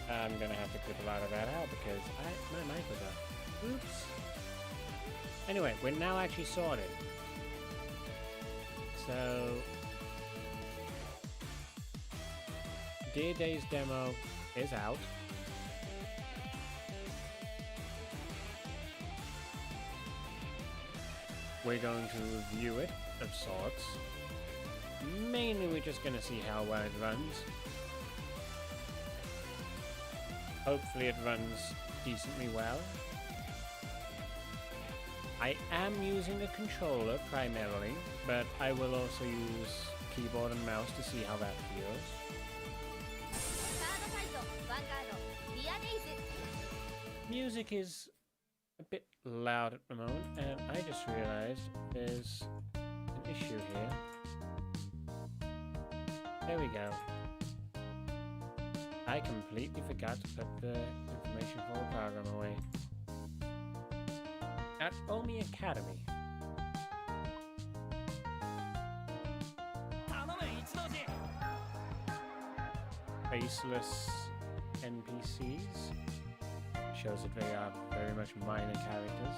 I'm gonna have to clip a lot of that out because my mic was up. Oops. Anyway, we're now actually sorted. So, Dear Days demo is out. We're going to review it of sorts. Mainly we're just going to see how well it runs. Hopefully it runs decently well. I am using the controller primarily, but I will also use keyboard and mouse to see how that feels. Cardfight, Vanguard Dear Days. Music is a bit loud at the moment, and I just realized there's an issue here. There we go. I completely forgot to put the information for the program away. At Omi Academy. Faceless NPCs. Shows that they are very much minor characters.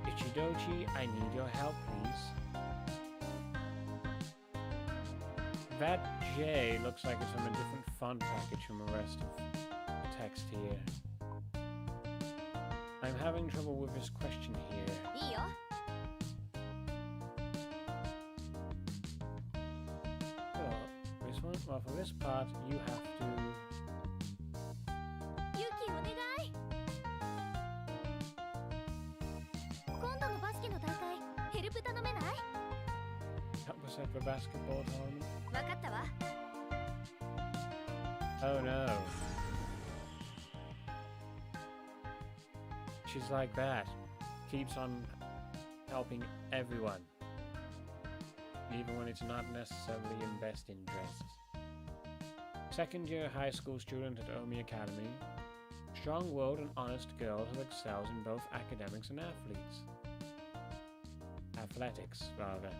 Ichidochi, I need your help, please. That J looks like it's from a different font package from the rest of the text here. I'm having trouble with this question here. This one? Well, for this part, you have to... Yuki, onegai. Kondo no basket no daikai, help tanomenai? Help us at the basketball tournament? Wakatta wa. Oh no. She's like that. Keeps on helping everyone. Even when it's not necessarily in best interests. Second year high school student at Omi Academy. Strong-willed and honest girl who excels in both academics and athletics, rather.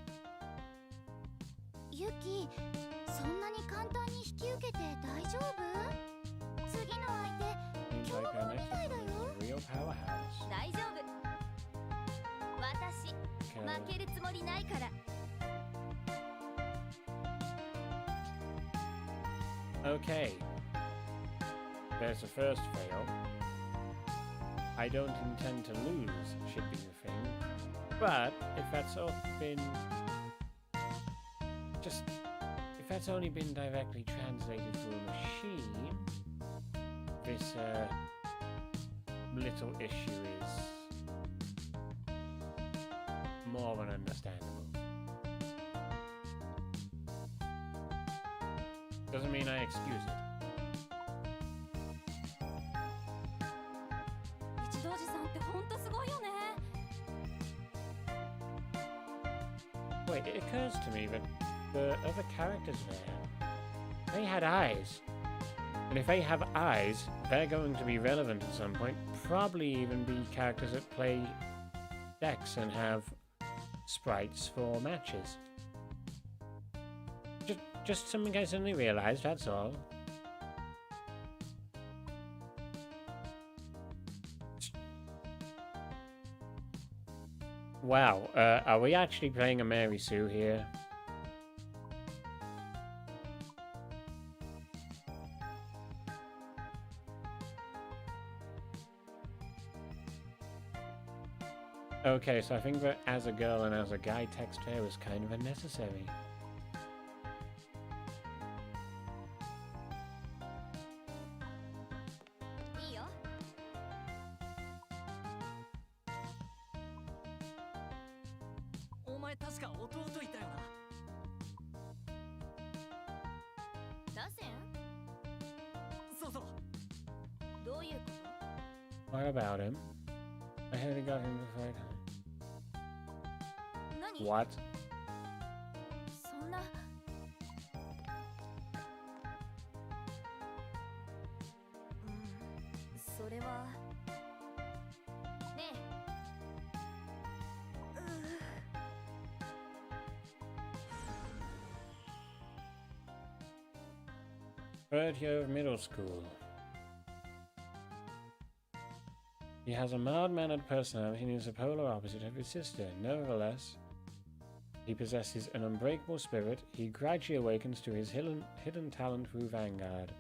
Yuki, そんなに簡単に引き受けて大丈夫? 次の相手、 Seems like her next opponent is a real powerhouse. 大丈夫。私、負けるつもりないから。 Okay. There's the first fail. I don't intend to lose, should be the thing. But if that's all been... if that's only been directly translated through a machine, this little issue is more than understandable. Doesn't mean I excuse it. Wait, it occurs to me that the other characters there, they had eyes. And if they have eyes, they're going to be relevant at some point. Probably even be characters that play decks and have sprites for matches. Just something I suddenly realized, that's all. Wow, are we actually playing a Mary Sue here? Okay, so I think that as a girl and as a guy text here was kind of unnecessary. What about him? I haven't got him to fight. What? Third year of middle school. He has a mild-mannered personality and is the polar opposite of his sister. Nevertheless, he possesses an unbreakable spirit. He gradually awakens to his hidden talent through Vanguard.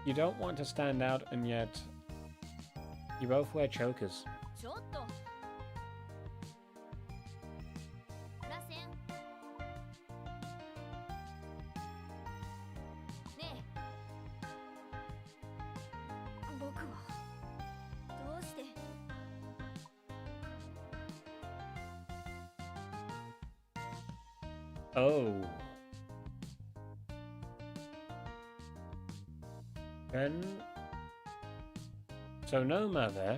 You don't want to stand out, and yet you both wear chokers. Oh. Then... So no mother.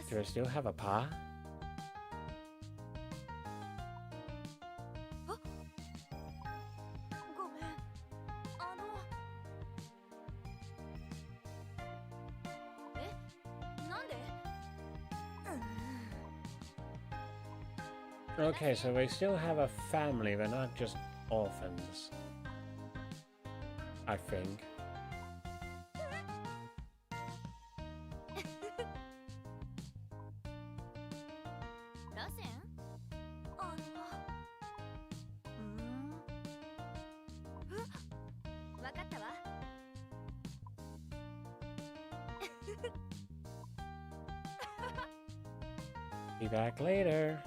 Do I still have a pa? Okay, so they still have a family, they're not just orphans. I think. Be back later.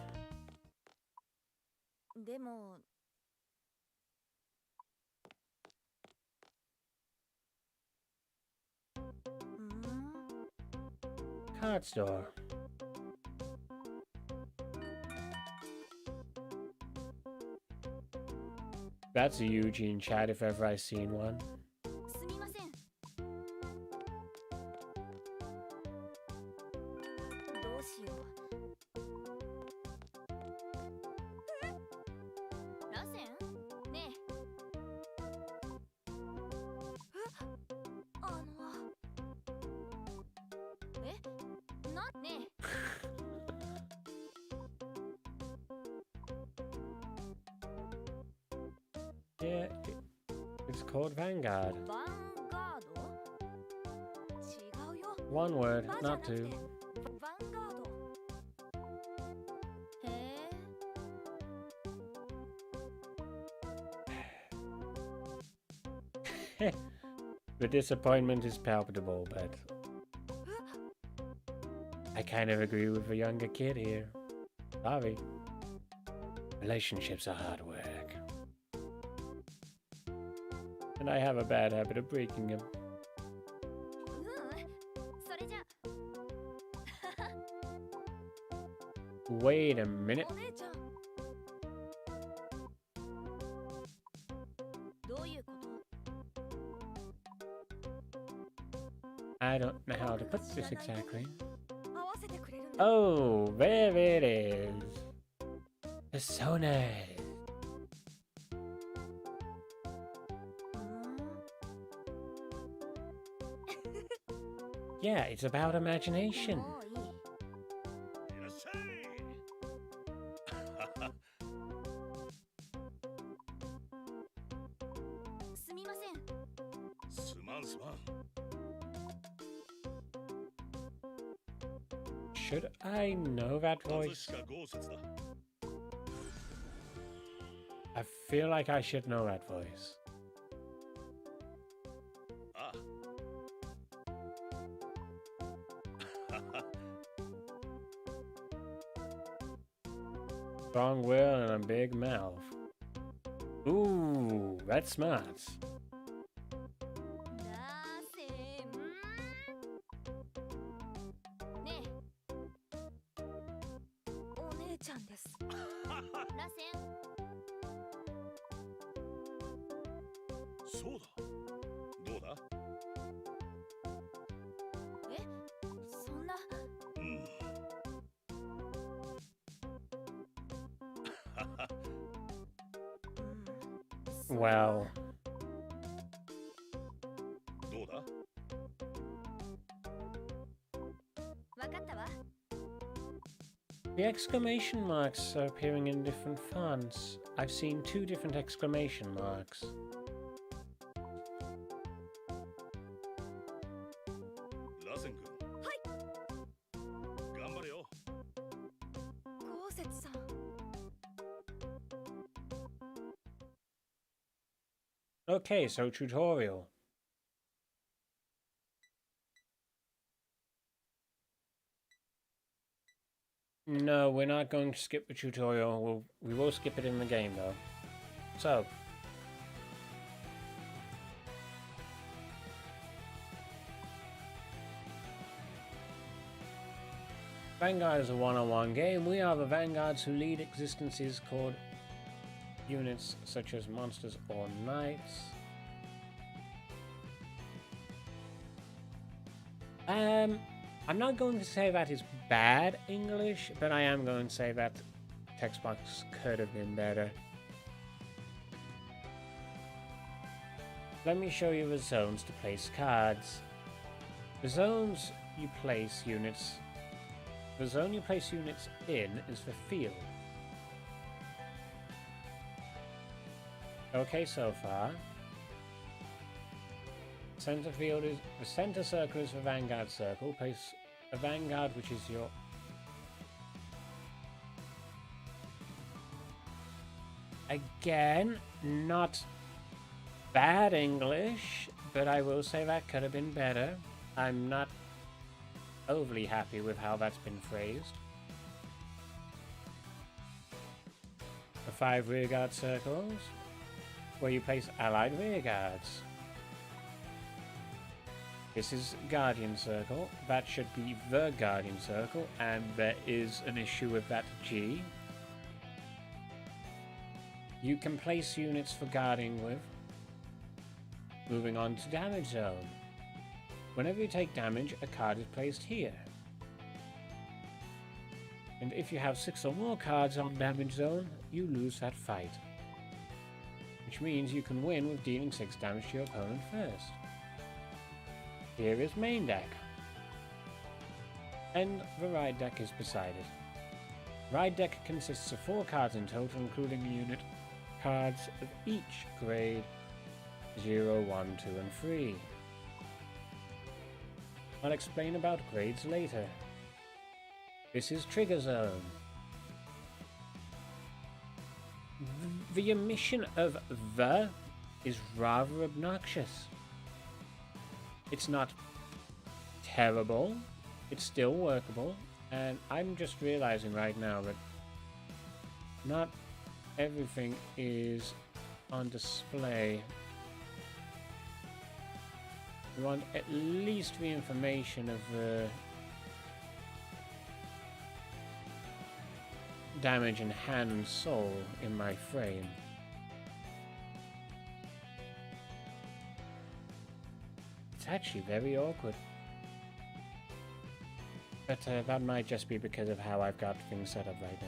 Card store. That's a Eugene chat if ever I seen one. Yeah, it's called Vanguard. One word, not two. The disappointment is palpable, but I kind of agree with the younger kid here. Sorry. Relationships are hard work. And I have a bad habit of breaking them. Wait a minute. I don't know how to put this exactly. Oh, there it is. Personas. Yeah, it's about imagination. Should I know that voice? I feel like I should know that voice. Strong will and a big mouth. Ooh, that's smart. Well, The exclamation marks are appearing in different fonts. I've seen 2 different exclamation marks. ラセン君。はい。頑張れよ。豪雪さん。Okay, so tutorial. No, we're not going to skip the tutorial. We will skip it in the game, though. So. Vanguard is a one-on-one game. We are the Vanguards who lead existences called units such as monsters or knights. I'm not going to say that is bad English, but I am going to say that text box could have been better. Let me show you the zones to place cards. The zones you place units. The zone you place units in is the field. Okay, so far. Center field is the center circle is the Vanguard circle. Place a Vanguard, which is your again not bad English, but I will say that could have been better. I'm not overly happy with how that's been phrased. The 5 rearguard circles, where you place allied rearguards. This is Guardian Circle. That should be the Guardian Circle, and there is an issue with that G. You can place units for guarding with. Moving on to Damage Zone. Whenever you take damage, a card is placed here. And if you have 6 or more cards on Damage Zone, you lose that fight. Which means you can win with dealing 6 damage to your opponent first. Here is main deck. And the ride deck is beside it. Ride deck consists of 4 cards in total, including unit cards of each grade 0, 1, 2, and 3. I'll explain about grades later. This is Trigger Zone. The omission of the is rather obnoxious. It's not terrible, it's still workable, and I'm just realizing right now that not everything is on display. We want at least the information of the damage in hand and soul in my frame. It's actually very awkward. But that might just be because of how I've got things set up right now.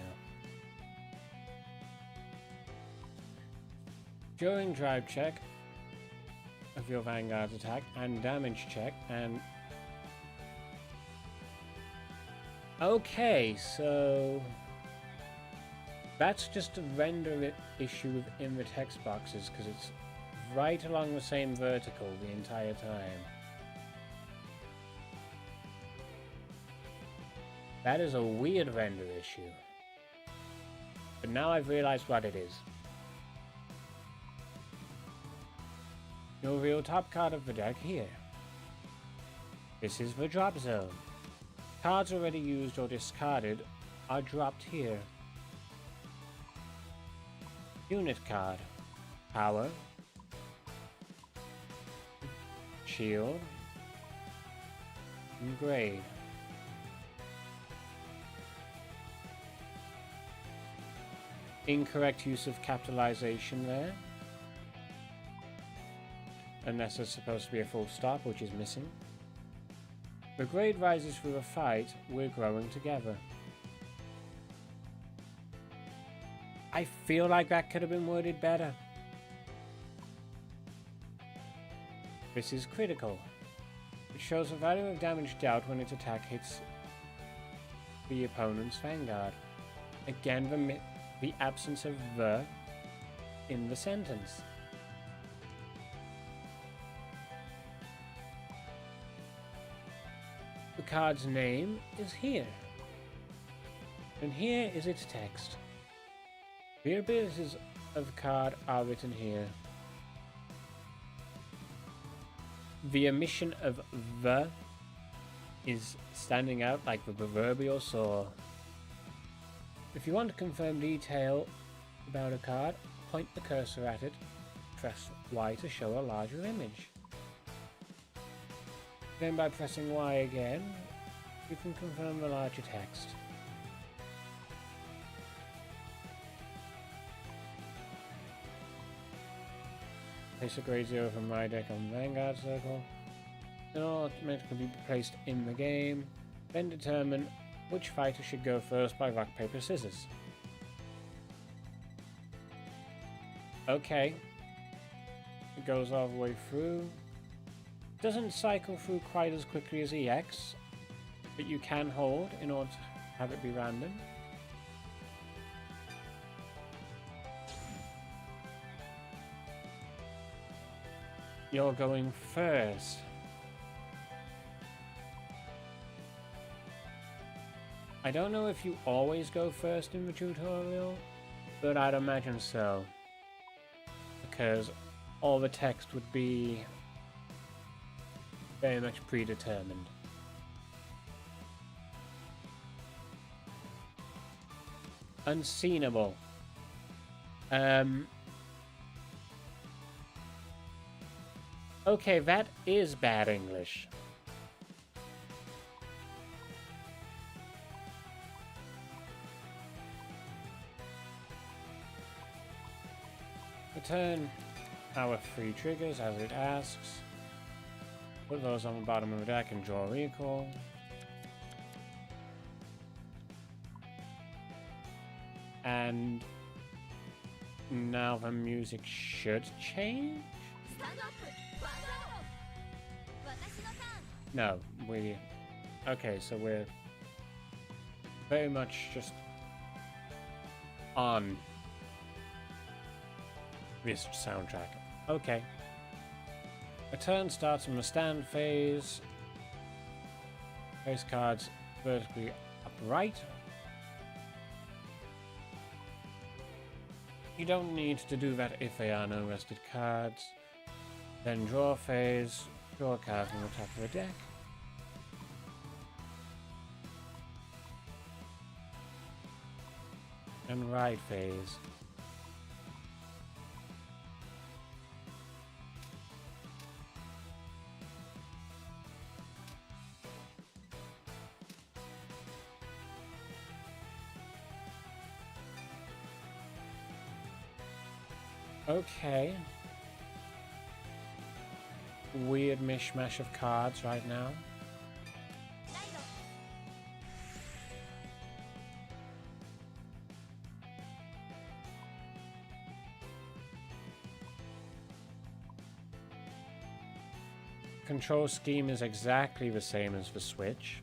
During drive check of your Vanguard's attack and damage check and... Okay, so... That's just a render issue within the text boxes because it's right along the same vertical the entire time. That is a weird render issue. But now I've realized what it is. You'll reveal top card of the deck here. This is the drop zone. Cards already used or discarded are dropped here. Unit card. Power. Shield. And grade. Incorrect use of capitalization there. Unless there's supposed to be a full stop, which is missing. The grade rises through a fight, we're growing together. I feel like that could have been worded better. This is critical. It shows the value of damage dealt when its attack hits the opponent's Vanguard. Again, the absence of the in the sentence. The card's name is here. And here is its text. The abilities of the card are written here. The omission of the is standing out like the proverbial sore. If you want to confirm detail about a card, point the cursor at it, press Y to show a larger image. Then by pressing Y again, you can confirm the larger text. Place a grade 0 from my deck on Vanguard circle. Then automatically be placed in the game. Then determine which fighter should go first by rock, paper, scissors. Okay. It goes all the way through. Doesn't cycle through quite as quickly as EX, but you can hold in order to have it be random. You're going first. I don't know if you always go first in the tutorial, but I'd imagine so. Because all the text would be very much predetermined. Unseenable. Okay, that is bad English. Return our 3 triggers as it asks. Put those on the bottom of the deck and draw recall. And now the music should change? No, okay, so we're very much just on this soundtrack. Okay. A turn starts from the stand phase. Place cards vertically upright. You don't need to do that if they are no rested cards. Then draw phase. Draw a card from the top of the deck. And ride phase. Okay. Weird mishmash of cards right now. Control scheme is exactly the same as the Switch,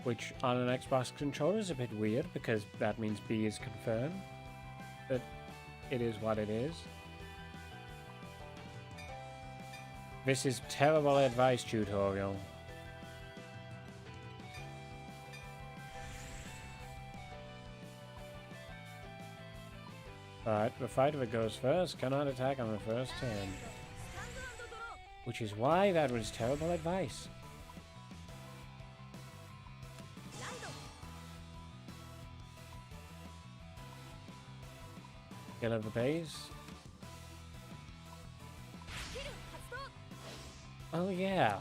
which on an Xbox controller is a bit weird because that means B is confirmed, but it is what it is. This is terrible advice tutorial. But the fighter that goes first cannot attack on the first turn. Which is why that was terrible advice. Kill of the base. Oh yeah.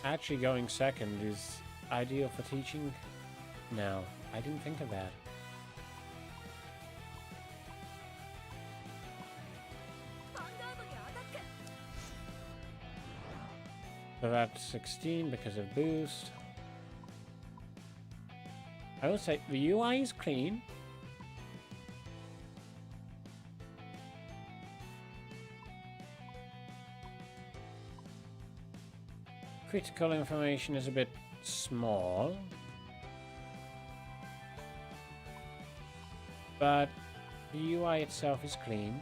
Actually going second is ideal for teaching now. I didn't think of that. So that's 16 because of boost. I will say the UI is clean. Critical information is a bit small. But the UI itself is clean.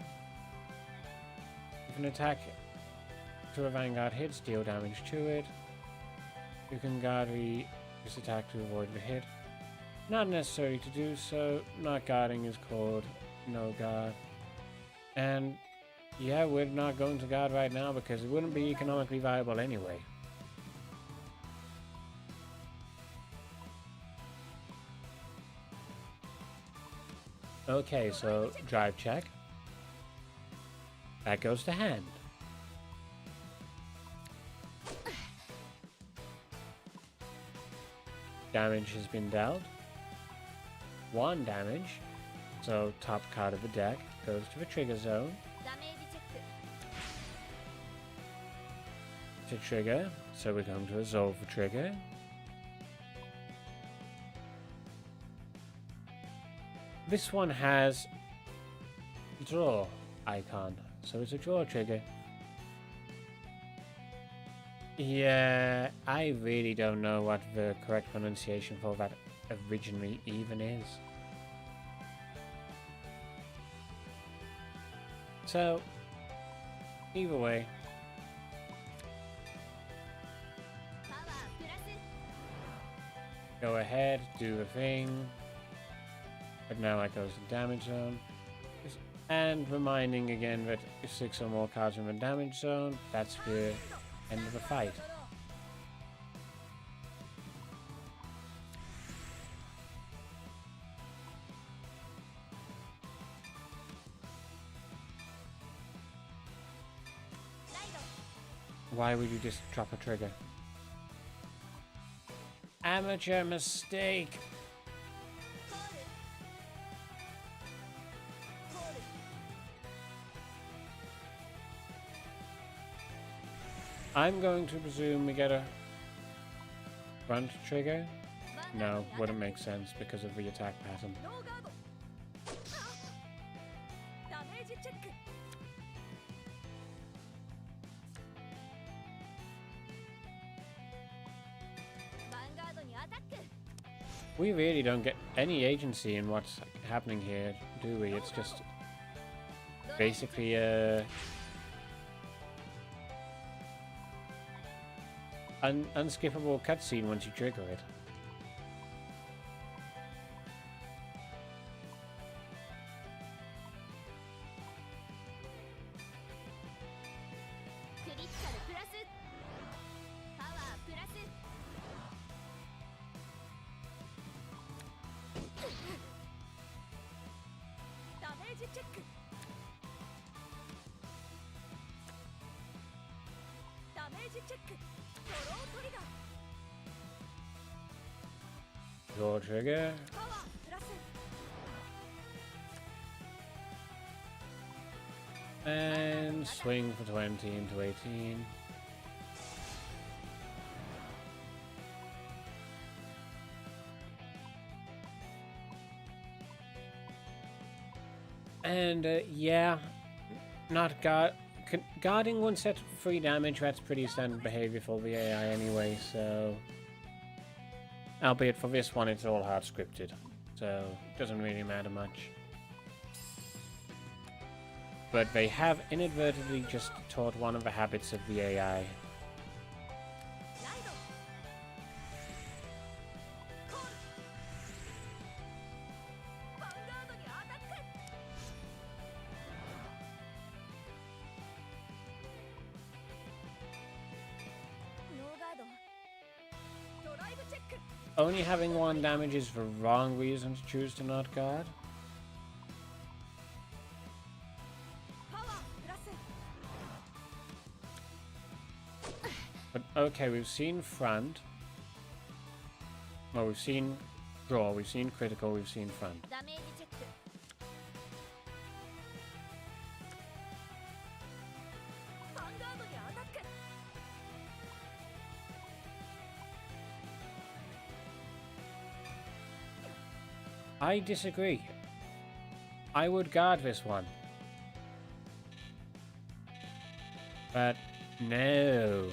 If an attack to a Vanguard hits, deal damage to it. You can guard this attack to avoid the hit. Not necessary to do so. Not guarding is called no guard. And yeah, we're not going to guard right now because it wouldn't be economically viable anyway. Okay, so drive check. That goes to hand. Damage has been dealt. 1 damage. So top card of the deck goes to the trigger zone. To trigger, so we're going to resolve the trigger. This one has draw icon, so it's a draw trigger. Yeah, I really don't know what the correct pronunciation for that originally even is. So, either way. Go ahead, do the thing. But now it goes to damage zone. And reminding again that if 6 or more cards in the damage zone, that's the end of the fight. Why would you just drop a trigger? Amateur mistake! I'm going to presume we get a front trigger. No, wouldn't make sense because of the attack pattern. We really don't get any agency in what's happening here, do we? It's just basically a unskippable cutscene once you trigger it. Draw trigger. And swing for 20 into 18. And yeah, not guarding one set 3 damage, that's pretty standard behavior for the AI anyway, so... Albeit for this one it's all hard scripted, so it doesn't really matter much. But they have inadvertently just taught one of the habits of the AI. Only having 1 damage is the wrong reason to choose to not guard. But okay, we've seen front. Well, we've seen draw, we've seen critical, we've seen front. I disagree. I would guard this one. But no.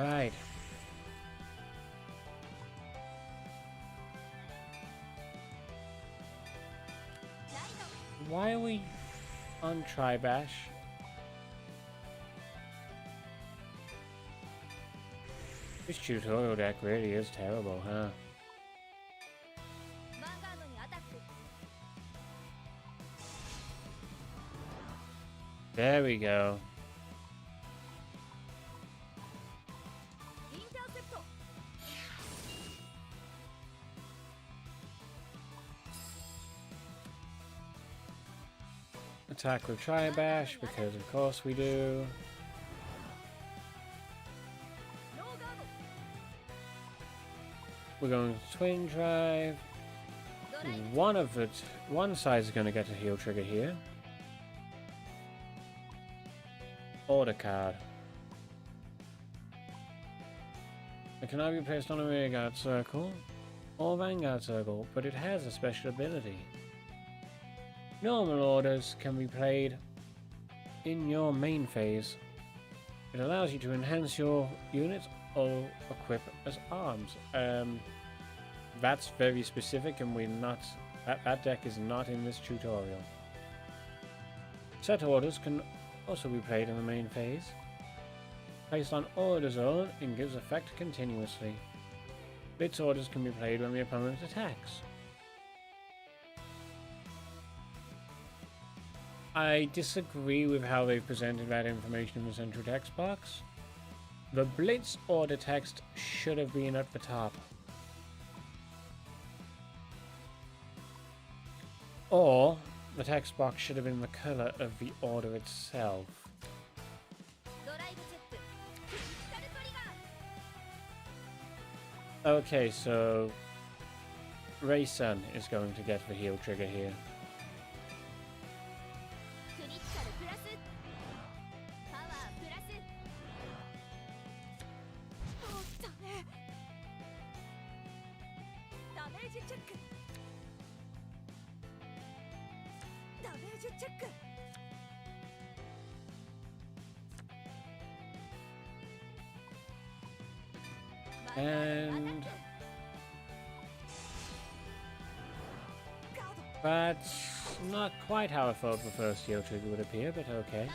Right. Why are we on Tri-Bash? This tutorial deck really is terrible, huh? There we go. Attack with Tri-Bash, because of course we do. We're going to Twin Drive. One side is going to get a heal trigger here. Order card. It can either be placed on a Vanguard circle or Vanguard circle, but it has a special ability. Normal orders can be played in your main phase. It allows you to enhance your units or equip as arms. That's very specific, and we're not. That deck is not in this tutorial. Set orders can also be played in the main phase. Placed on order zone and gives effect continuously. Blitz orders can be played when the opponent attacks. I disagree with how they've presented that information in the central text box. The Blitz order text should have been at the top. Or the text box should have been the color of the order itself. Okay, so Ray-san is going to get the heal trigger here. And that's not quite how I thought the first heal trigger would appear, but okay.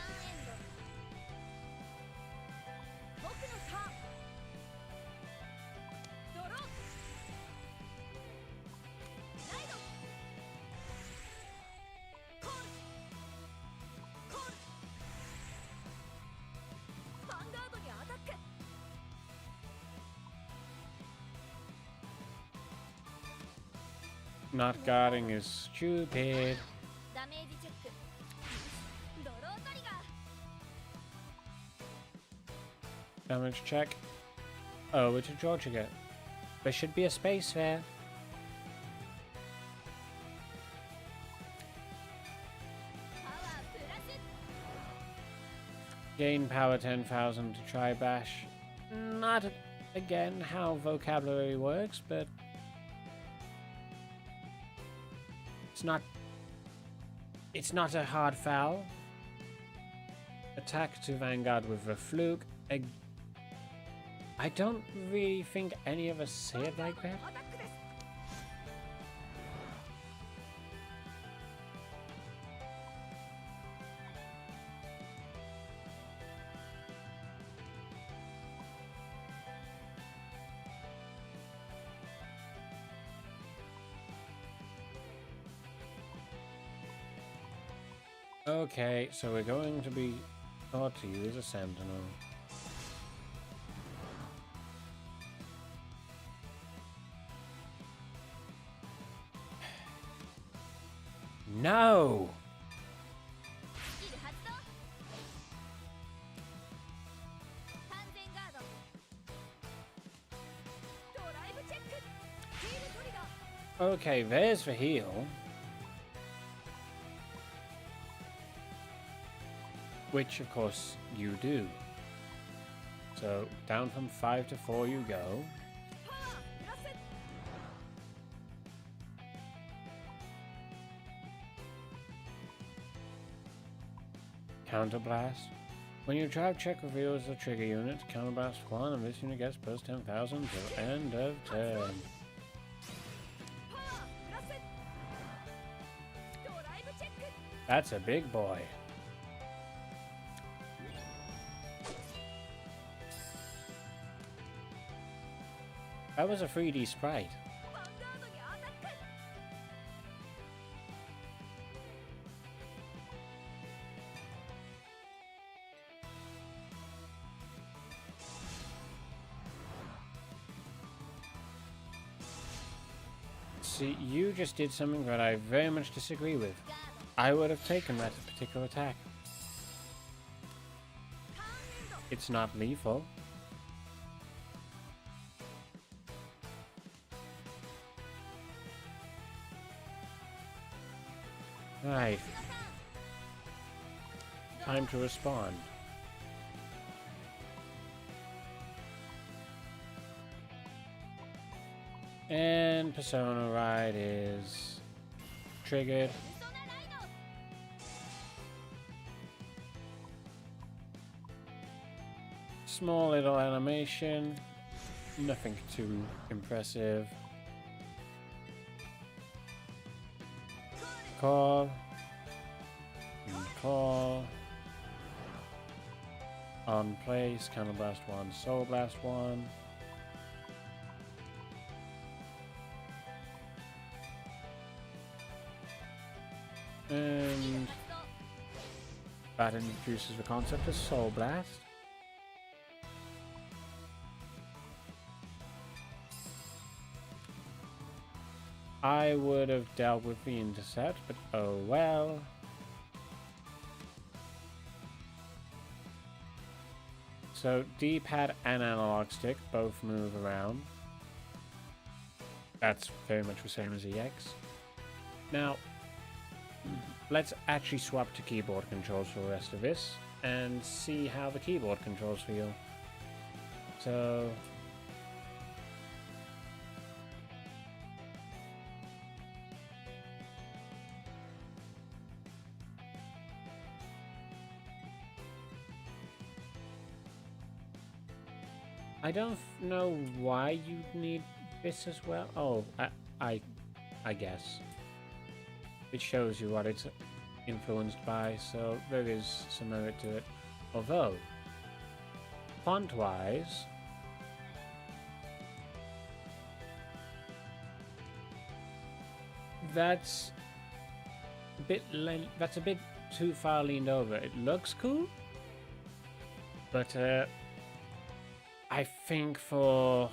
Not guarding is stupid. Damage check. Oh, it's a draw trigger. There should be a space there. Gain power 10,000 to try bash. Not again how vocabulary works, but it's not a hard foul. Attack to Vanguard with a fluke. I don't really think any of us say it like that. Okay, so we're going to be thought to use a Sentinel. No! Okay, there's the heal. Which, of course, you do. So, down from 5 to 4 you go. Counterblast. When your drive check reveals the trigger unit, counterblast 1, and this unit gets plus 10,000 till end of turn. That's a big boy. That was a 3D sprite. See, you just did something that I very much disagree with. I would have taken that particular attack. It's not lethal. Right. Time to respond. And Persona Ride is triggered. Small little animation, nothing too impressive. Call. And call. On place, Counterblast 1, Soul Blast 1. And that introduces the concept of Soul Blast. I would have dealt with the intercept, but oh well. So D-pad and analog stick both move around. That's very much the same as EX. Now, let's actually swap to keyboard controls for the rest of this and see how the keyboard controls feel. So I don't know why you need this as well. Oh, I guess. It shows you what it's influenced by, so there is some merit to it. Although, font-wise, that's a bit too far leaned over. It looks cool, but I think for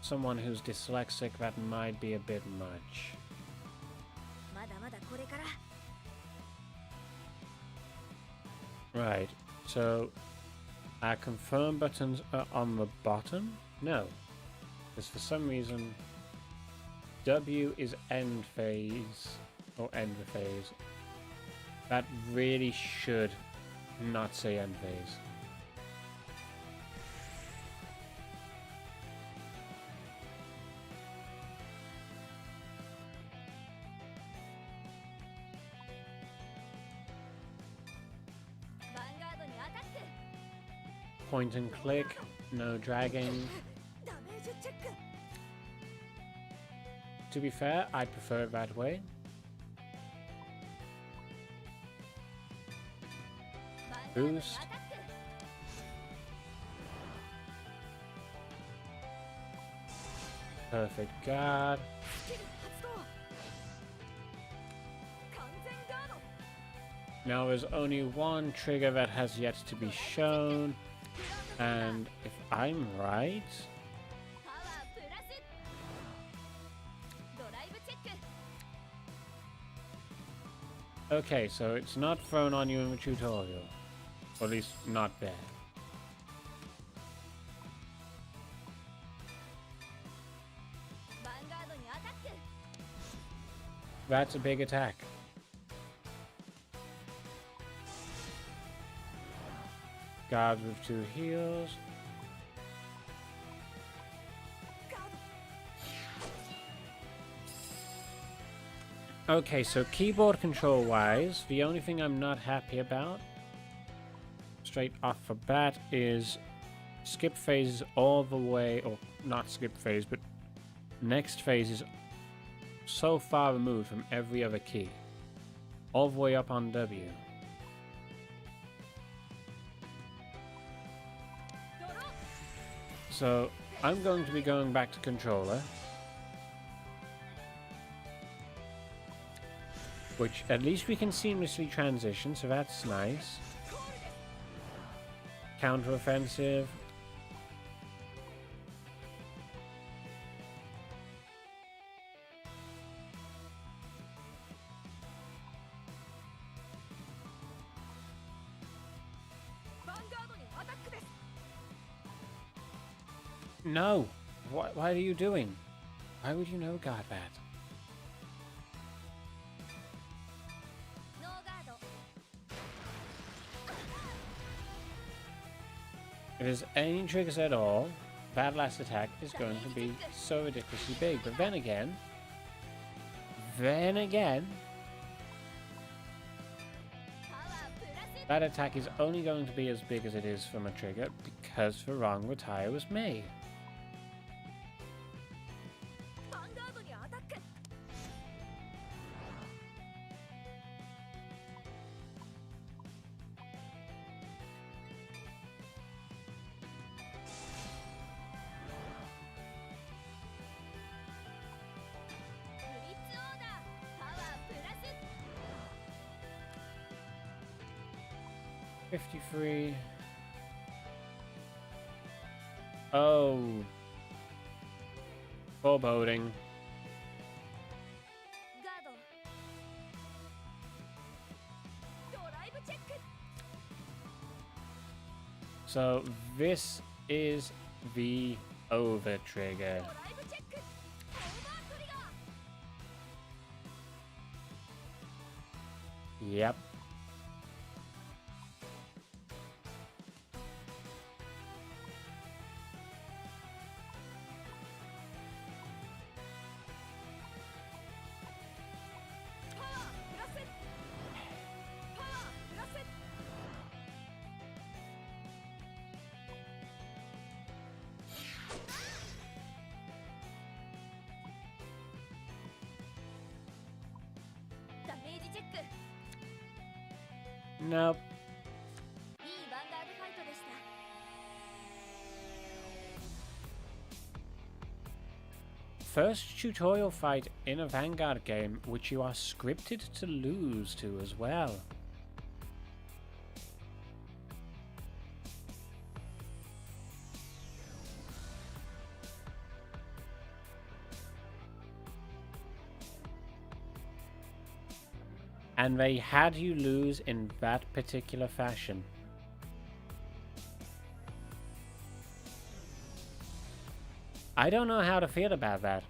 someone who's dyslexic, that might be a bit much. Right, so our confirm buttons are on the bottom? No, because for some reason W is end phase, or end the phase. That really should not say end phase. Point and click, no dragging. To be fair, I prefer it that way. Boost. Perfect guard. Now there's only one trigger that has yet to be shown. And if I'm right, okay, so it's not thrown on you in the tutorial, or at least not there. That's a big attack. Guards with 2 heals. Okay, so keyboard control wise, the only thing I'm not happy about, straight off the bat is skip phase all the way, or not skip phase, but next phase is so far removed from every other key. All the way up on W. So I'm going to be going back to controller, which at least we can seamlessly transition, so that's nice. Counter-offensive. No! What are you doing? Why would you know guard that? If there's any triggers at all, that last attack is going to be so ridiculously big. But then again, that attack is only going to be as big as it is from a trigger because the wrong retire was made. $53. Oh. Foreboding. So this is the over trigger. Yep. Nope. First tutorial fight in a Vanguard game which you are scripted to lose to as well. And they had you lose in that particular fashion. I don't know how to feel about that.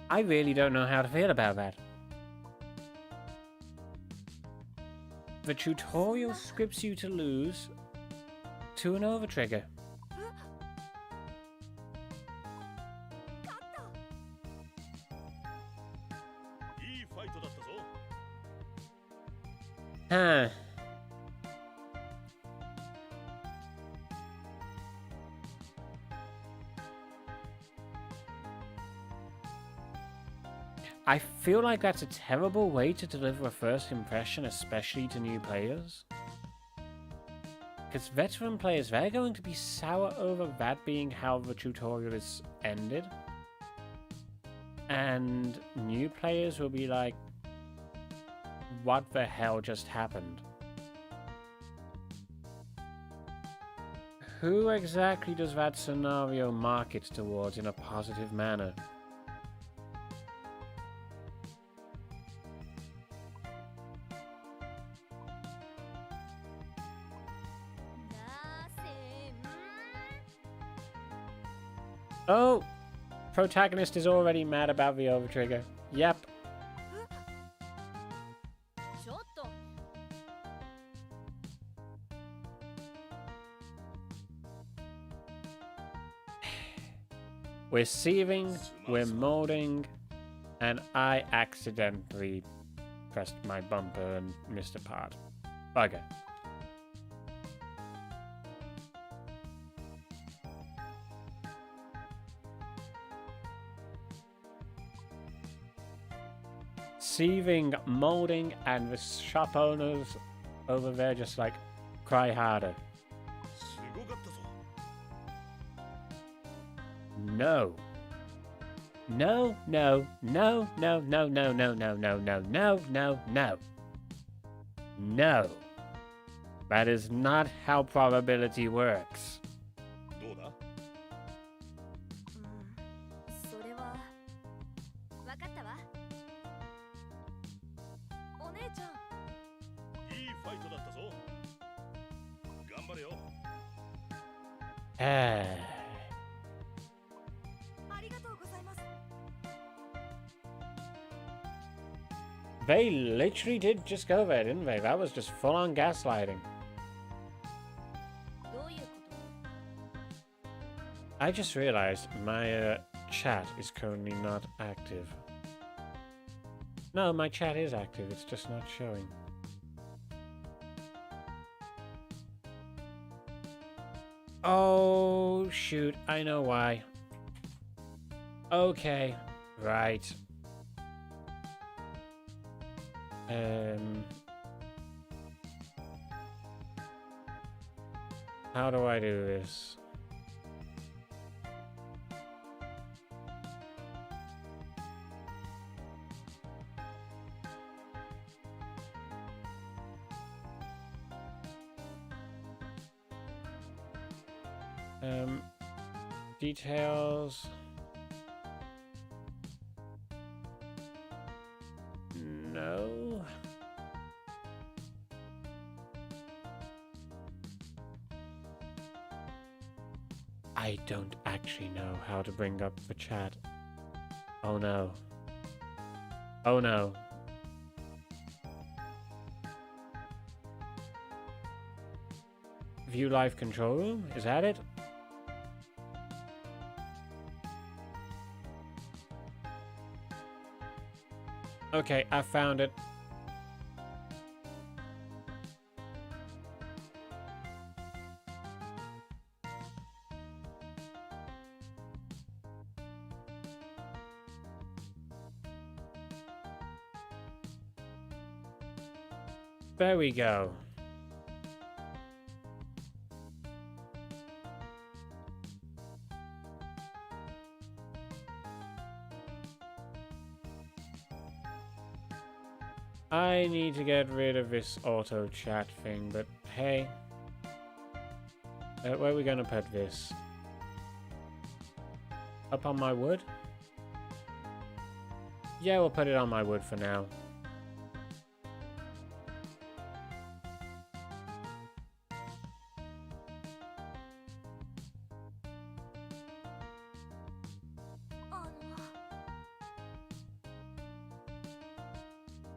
I really don't know how to feel about that. The tutorial scripts you to lose to an overtrigger. Huh. I feel like that's a terrible way to deliver a first impression, especially to new players. Because veteran players, they're going to be sour over that being how the tutorial is ended. And new players will be like, what the hell just happened? Who exactly does that scenario market towards in a positive manner? Oh! Protagonist is already mad about the overtrigger. Yep. We're sieving, we're molding, and I accidentally pressed my bumper and missed a part. Bugger. Sieving, molding, and the shop owners over there just like cry harder. すごかったぞ。 No. No, no, no, no, no, no, no, no, no, no, no, no, no. No. That is not how probability works. どうだ？それは分かったわ。お姉ちゃん。いいファイトだったぞ。頑張れよ。ありがとうございます。 They literally did just go there, didn't they? That was just full-on gaslighting. どういうこと？ I just realized my chat is currently not active. No, my chat is active, it's just not showing. Oh, shoot, I know why. Okay, right. How do I do this? Details. No. I don't actually know how to bring up the chat. Oh no. Oh no. View live control room? Is that it? Okay, I found it. There we go. I need to get rid of this auto chat thing, but hey. Where are we gonna put this? Up on my wood? Yeah, we'll put it on my wood for now.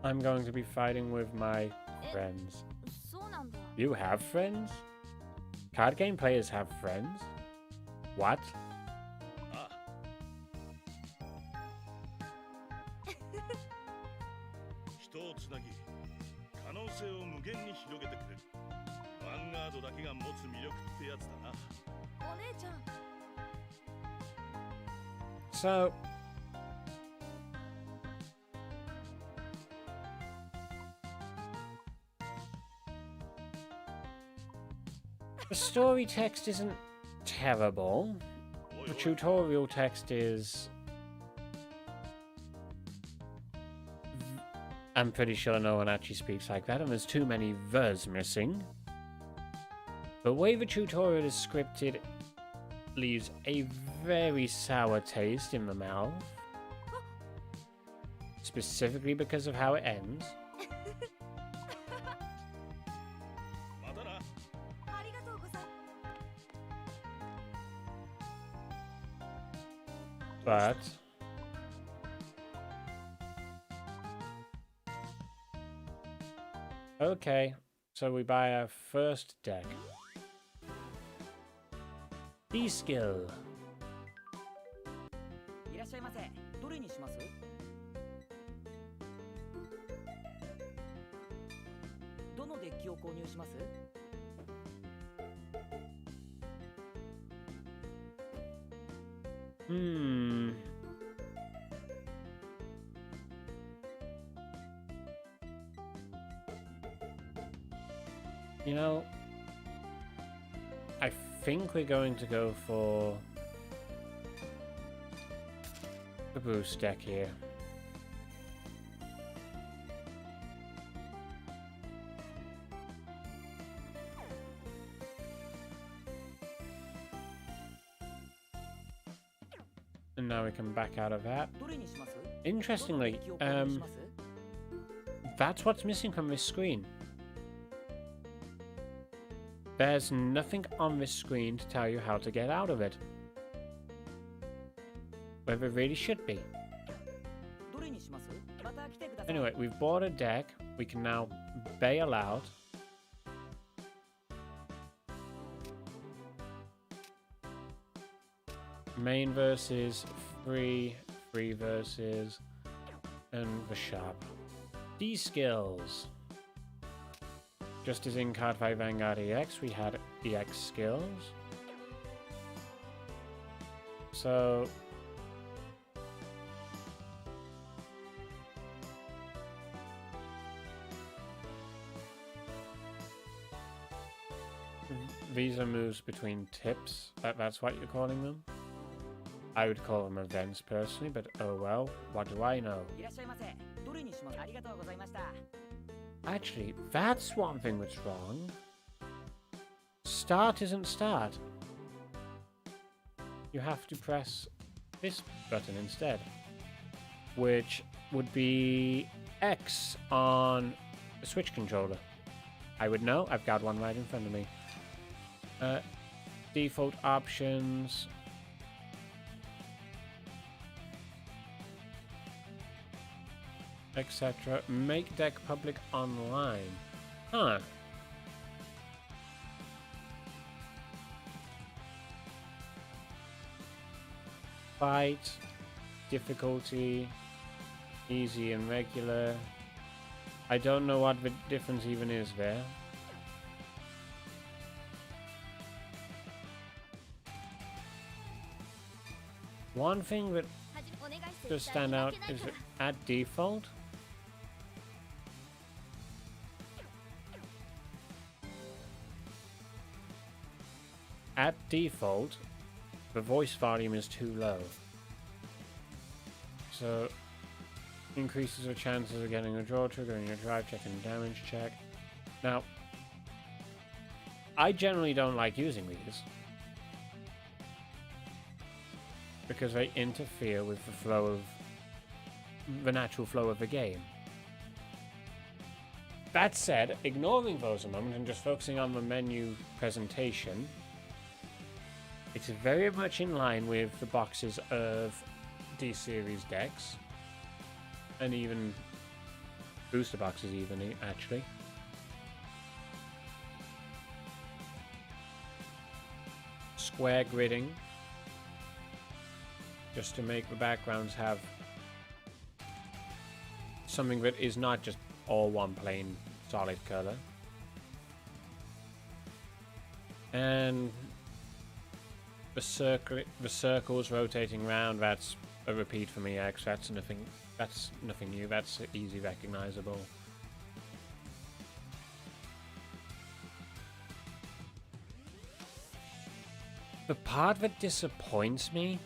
I'm going to be fighting with my friends. そうなんだ。 You have friends? Card game players have friends? What? ああ。人をつなぎ、可能性を無限に広げてくれる。ヴァンガードだけが持つ魅力ってやつだな。お姉ちゃん。 So... The story text isn't terrible. The tutorial text is... I'm pretty sure no one actually speaks like that, and there's too many ver's missing. The way the tutorial is scripted leaves a very sour taste in the mouth. Specifically because of how it ends. But okay, so we buy our first deck. D skill. しゃいませ。どれにします？どのデッキを購入します？ You know, I think we're going to go for the boost deck here. And now we can back out of that. Interestingly, that's what's missing from this screen. There's nothing on this screen to tell you how to get out of it. Where there really should be. Anyway, we've bought a deck. We can now bail out. Main versus free versus, and the sharp. These skills. Just as in Cardfight Vanguard EX, we had EX skills. So these are moves between tips. That's what you're calling them. I would call them events personally, but oh well, what do I know? Actually, that's one thing that's wrong. Start isn't start. You have to press this button instead, which would be X on a Switch controller. I would know, I've got one right in front of me. Default options. Etc. Make deck public online. Huh. Fight. Difficulty. Easy and regular. I don't know what the difference even is there. One thing that does stand out is that at default, the voice volume is too low. So, increases the chances of getting a draw trigger in your drive check and damage check. Now, I generally don't like using these because they interfere with the natural flow of the game. That said, ignoring those a moment and just focusing on the menu presentation, it's very much in line with the boxes of D-Series decks, and even booster boxes even, actually. Square gridding, just to make the backgrounds have something that is not just all one plain solid color. And the circles rotating round, that's a repeat from EX. That's nothing new. That's easy recognizable. The part that disappoints me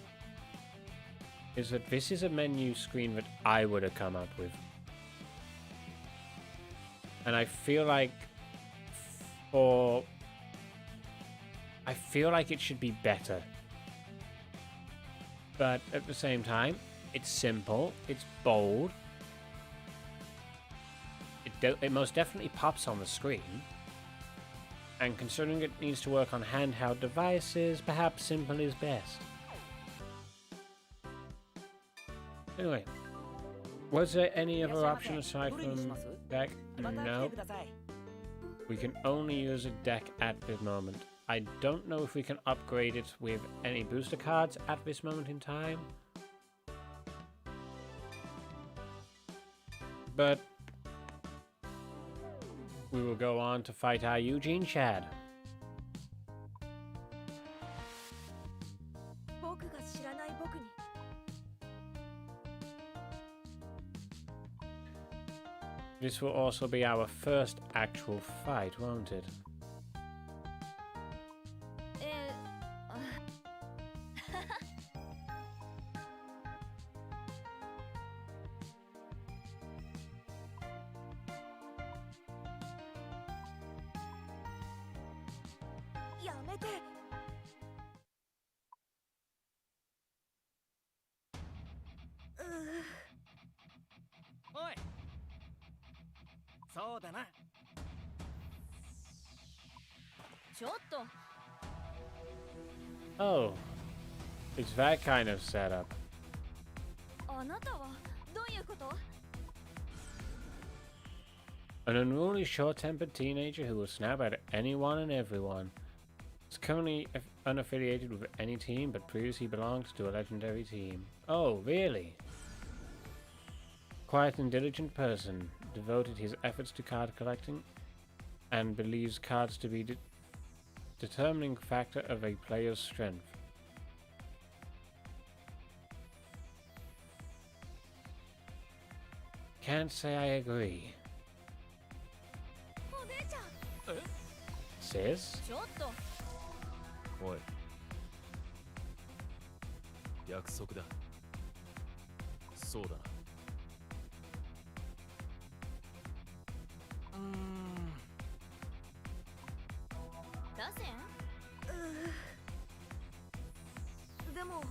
is that this is a menu screen that I would have come up with. And I feel like it should be better. But at the same time, it's simple, it's bold. It most definitely pops on the screen. And considering it needs to work on handheld devices, perhaps simple is best. Anyway, was there any other option aside from deck? No. We can only use a deck at this moment. I don't know if we can upgrade it with any booster cards at this moment in time. But we will go on to fight our Eugene Chad. 僕が知らない僕に This will also be our first actual fight, won't it? やめておいそうだなちょっと Oh, it's that kind of setup. あなたはどういうこと An unruly, short-tempered teenager who will snap at anyone and everyone. Is currently unaffiliated with any team, but previously belonged to a legendary team. Oh, really? Quiet and diligent person, devoted his efforts to card collecting, and believes cards to be determining factor of a player's strength. Can't say I agree. お姉ちゃん Sis? ちょっとおい約束だそうだな打線でも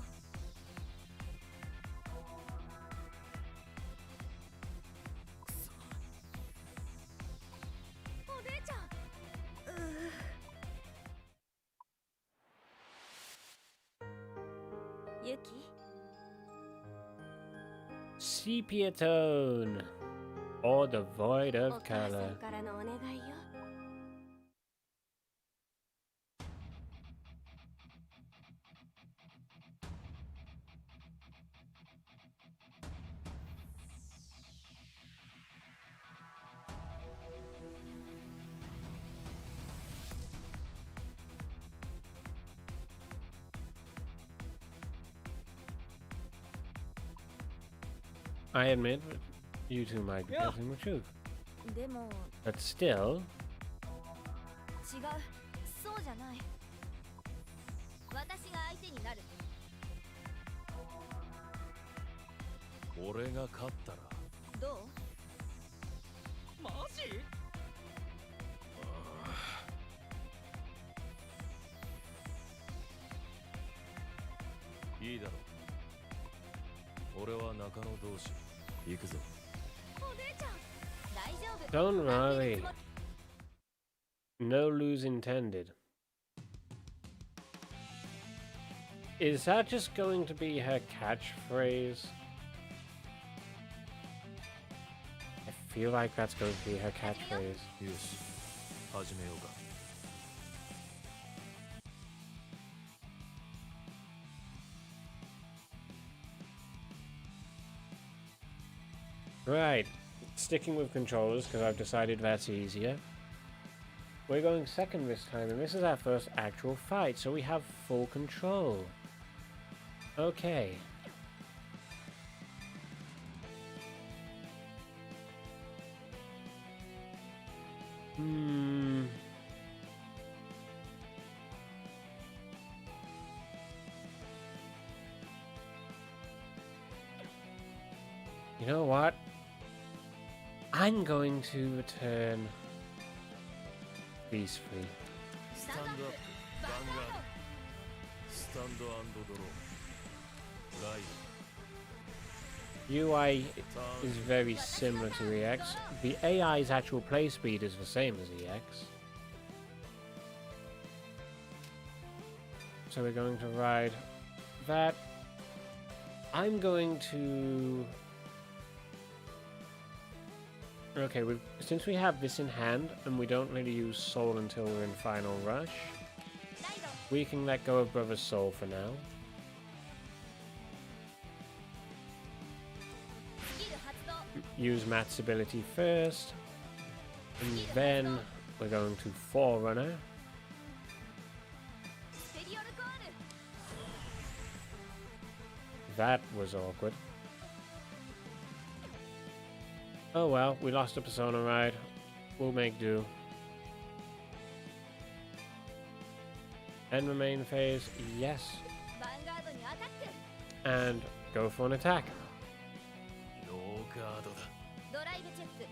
お姉ちゃん ユキ Sepia tone, or the void お of 母さ color. んからのお願いよ I admit that you two might be telling the truth, でも but still, 違うそうじゃない私が相手になる 俺が勝ったらどう マジいいだろう俺は中野同士行くぞお姉ちゃん大丈夫 don't worry. No lose intended. Is that just going to be her catchphrase? I feel like that's going to be her catchphrase. よし始めようか Right, sticking with controllers because I've decided that's easier. We're going second this time, and this is our first actual fight, so we have full control. Okay. You know what? I'm going to return these three. スタンドアップヴァンガードスタンドアンドドローライ UI is very similar to EX. The AI's actual play speed is the same as EX. So we're going to ride that. I'm going to... Okay, since we have this in hand, and we don't really use Soul until we're in Final Rush, we can let go of Brother's Soul for now. use Matt's ability first, and then we're going to Forerunner. That was awkward. Oh well, we lost a Persona ride. We'll make do. End remain phase, yes. And go for an attack. ノーガードだ。ドライブチェック。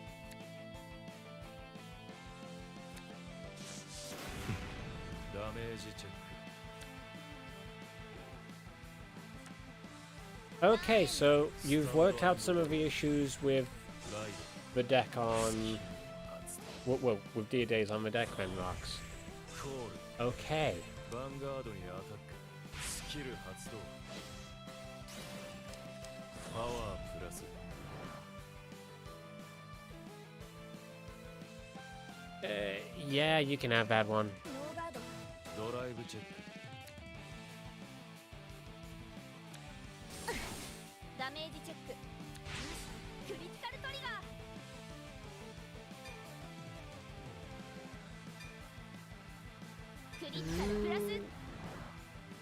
ダメージチェッ Okay, so you've worked out some of the issues with ク。ライ the deck on... Well, with Dear Days on the deck then, Rocks. ド。コール。 Okay. ヴァンガードにアタック。スキル発動。パワープラス。Yeah, you can have that one. ノーガード。ドライブチェック。ダメージチェック。クリティカルトリガー。クリティカルプラス。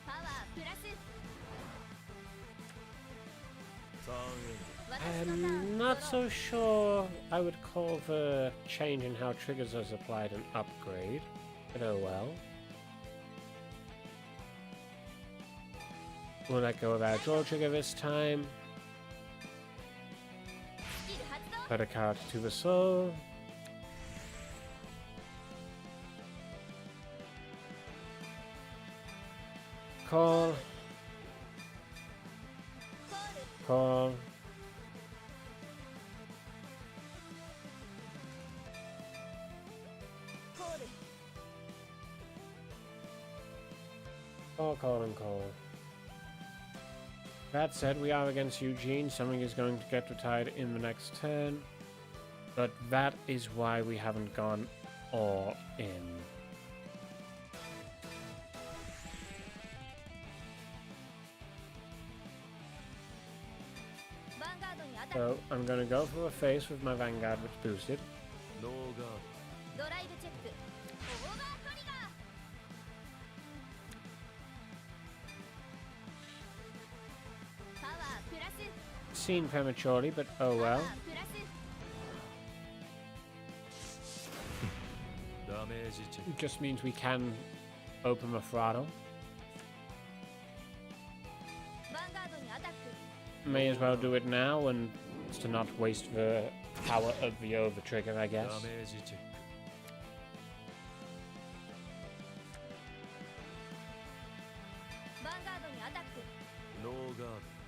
パワープラス。ターンエンド。私のター I'm ン。 not so sure I would call the change in how triggers are supplied an upgrade, but oh well. We'll let go of our draw trigger this time. スキル発動。 Put a card to the soul. Call. コール。 Call. コール。 Call and call. That said, we are against Eugene. Something is going to get retired in the next turn. But that is why we haven't gone all in. Vanguard にアタック。 So I'm going to go for a face with my Vanguard, which boosted. ノーガードライブチェック。オーバートリガー。パワープラス。 Seen prematurely, but oh パワ well. ープラス。ド。ダメージチェッ It just means we can open the throttle. ヴァンガードにアタック。 May as well do it now and to not waste the power of the over trigger, I ク。 guess. ダメージチェック。ヴァンガードにアタック。ノーガード。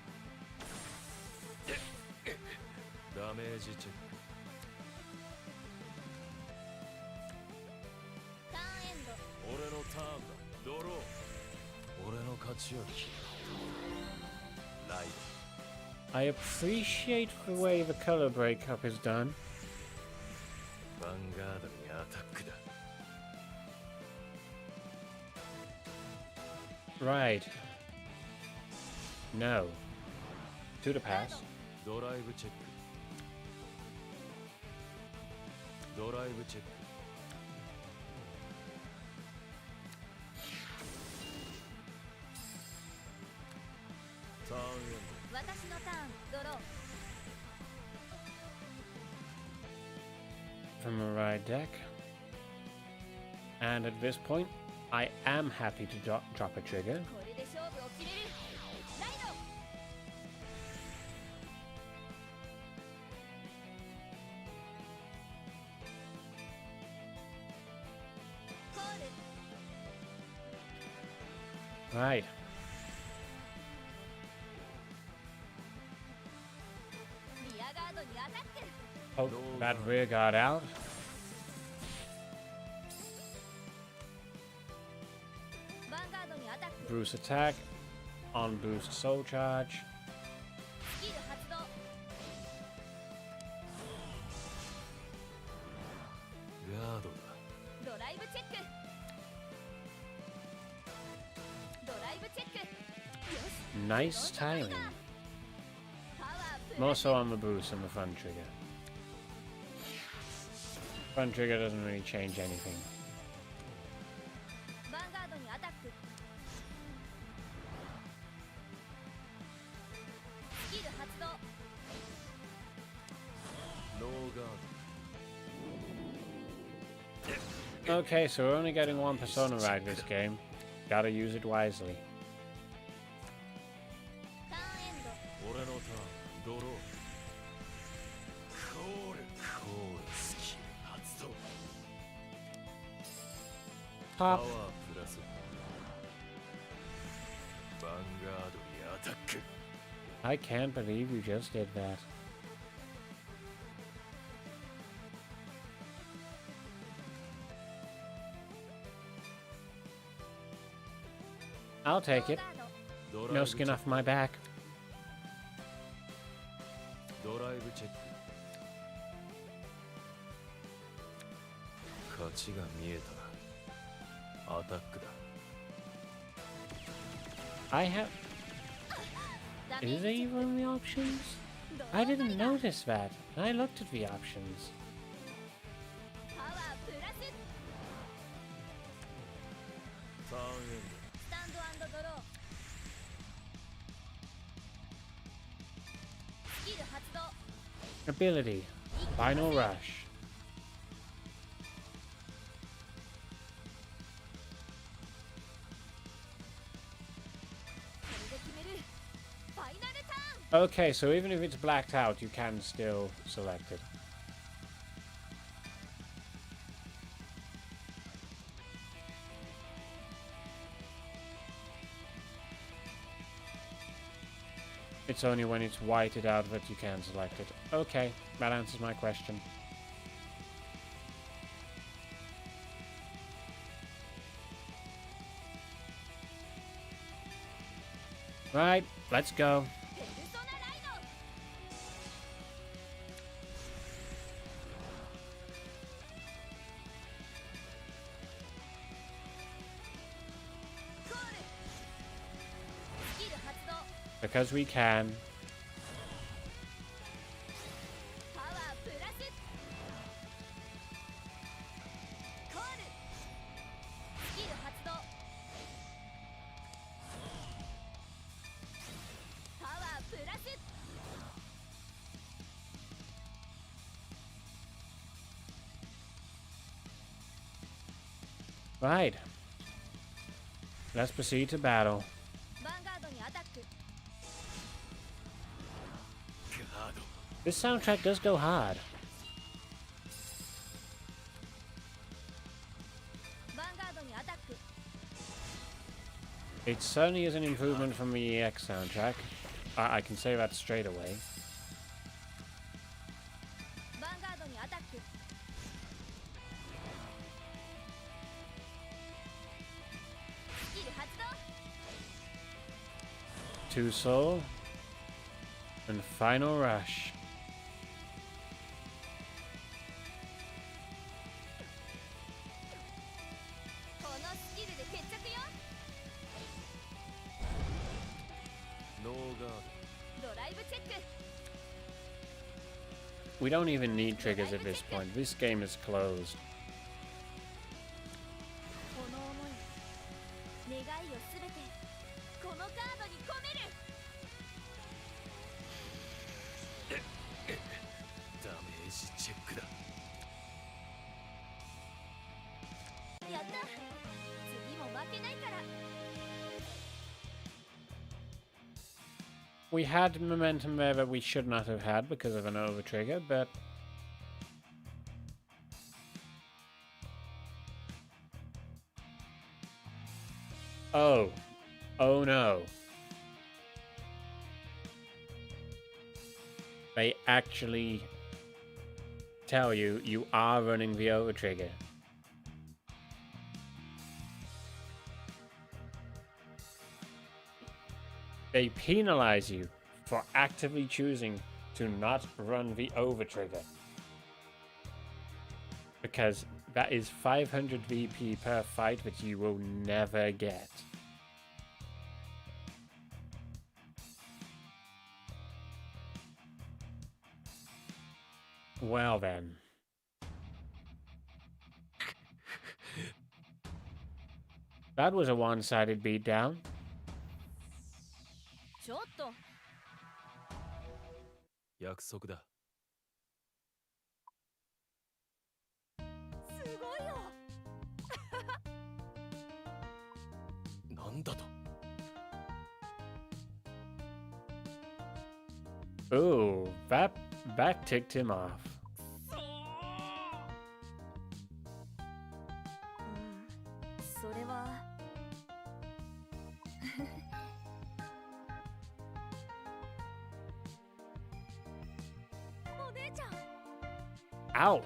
ダメージチェック。ターンエンド。俺のターンだ。ドロー。俺の勝ちより。ライ I appreciate the way the color breakup is done. ド。ヴァンガードにアタックだ。 Right. No. To the pass. ドライブチェック。ドライブチェック。ターンエン私のターン。ドロー。 From the right deck. And at this point, I am happy to drop a trigger. これで勝負を決める。ライド。コール。 Right. リアガードにアタック。 Poke that rear guard out. ヴァンガードにアタック。 Bruce attack. On boost soul charge. スキル発動。ガードだ。ドライブチェック。ドライブチェック。よし。 Nice timing. パワープ More so on the boost and the front trigger. Front trigger doesn't really change anything. ヴァンガードにアタック。スキル発動。 Okay, so we're only getting one persona right this game. Gotta use it wisely. ターンエンド。 俺のターンドローコールスキル発動 パワ Pop. ープラスヴァンガードにアタック I can't believe you just did that. I'll take it. ドライ No ブチェ skin ッ off my back. クドライブチェック勝ちが見えたアタックだ I have. ダメ Is ー there ジチェッ even the options? ク。 I didn't notice that. I looked at the options. パワープラス。ターンエンスタンド&ドロー。スキル発動。 Ability. Final Rush. これで決める。ファイナルターン。 Okay, so even if it's blacked out, you can still select it. It's only when it's whited out that you can select it. Okay, that answers my question. Right, let's go. ペルソナライド。 コール。スキル発動。 Because we can. パワープラス。コール。スキル発動。パワープラス。 Right. Let's proceed to battle. ヴァンガードにアタック。 ガード This soundtrack does go hard. ヴァンガードにアタック。 It certainly is an improvement from the EX soundtrack. I can say that straight away. ヴァンガードにアタック。スキル発動。 Two Soul. And Final Rush. このスキルで決着よ。ノーガードライブチェック。 We don't even need triggers at this point. This game is closed. この思い、願いをすべてこのカードに込める。ドダメージチェックだやった。次も負けないから。 We had momentum there that we should not have had because of an over trigger, but oh no. They actually tell you you are running the over trigger. They penalize you for actively choosing to not run the over trigger. Because that is 500 VP per fight that you will never get. Well then. That was a one-sided beatdown. ちょっと約束だ。すごいよ。なんだと。 Ooh, that ticked him off. それはお姉ちゃん Ouch.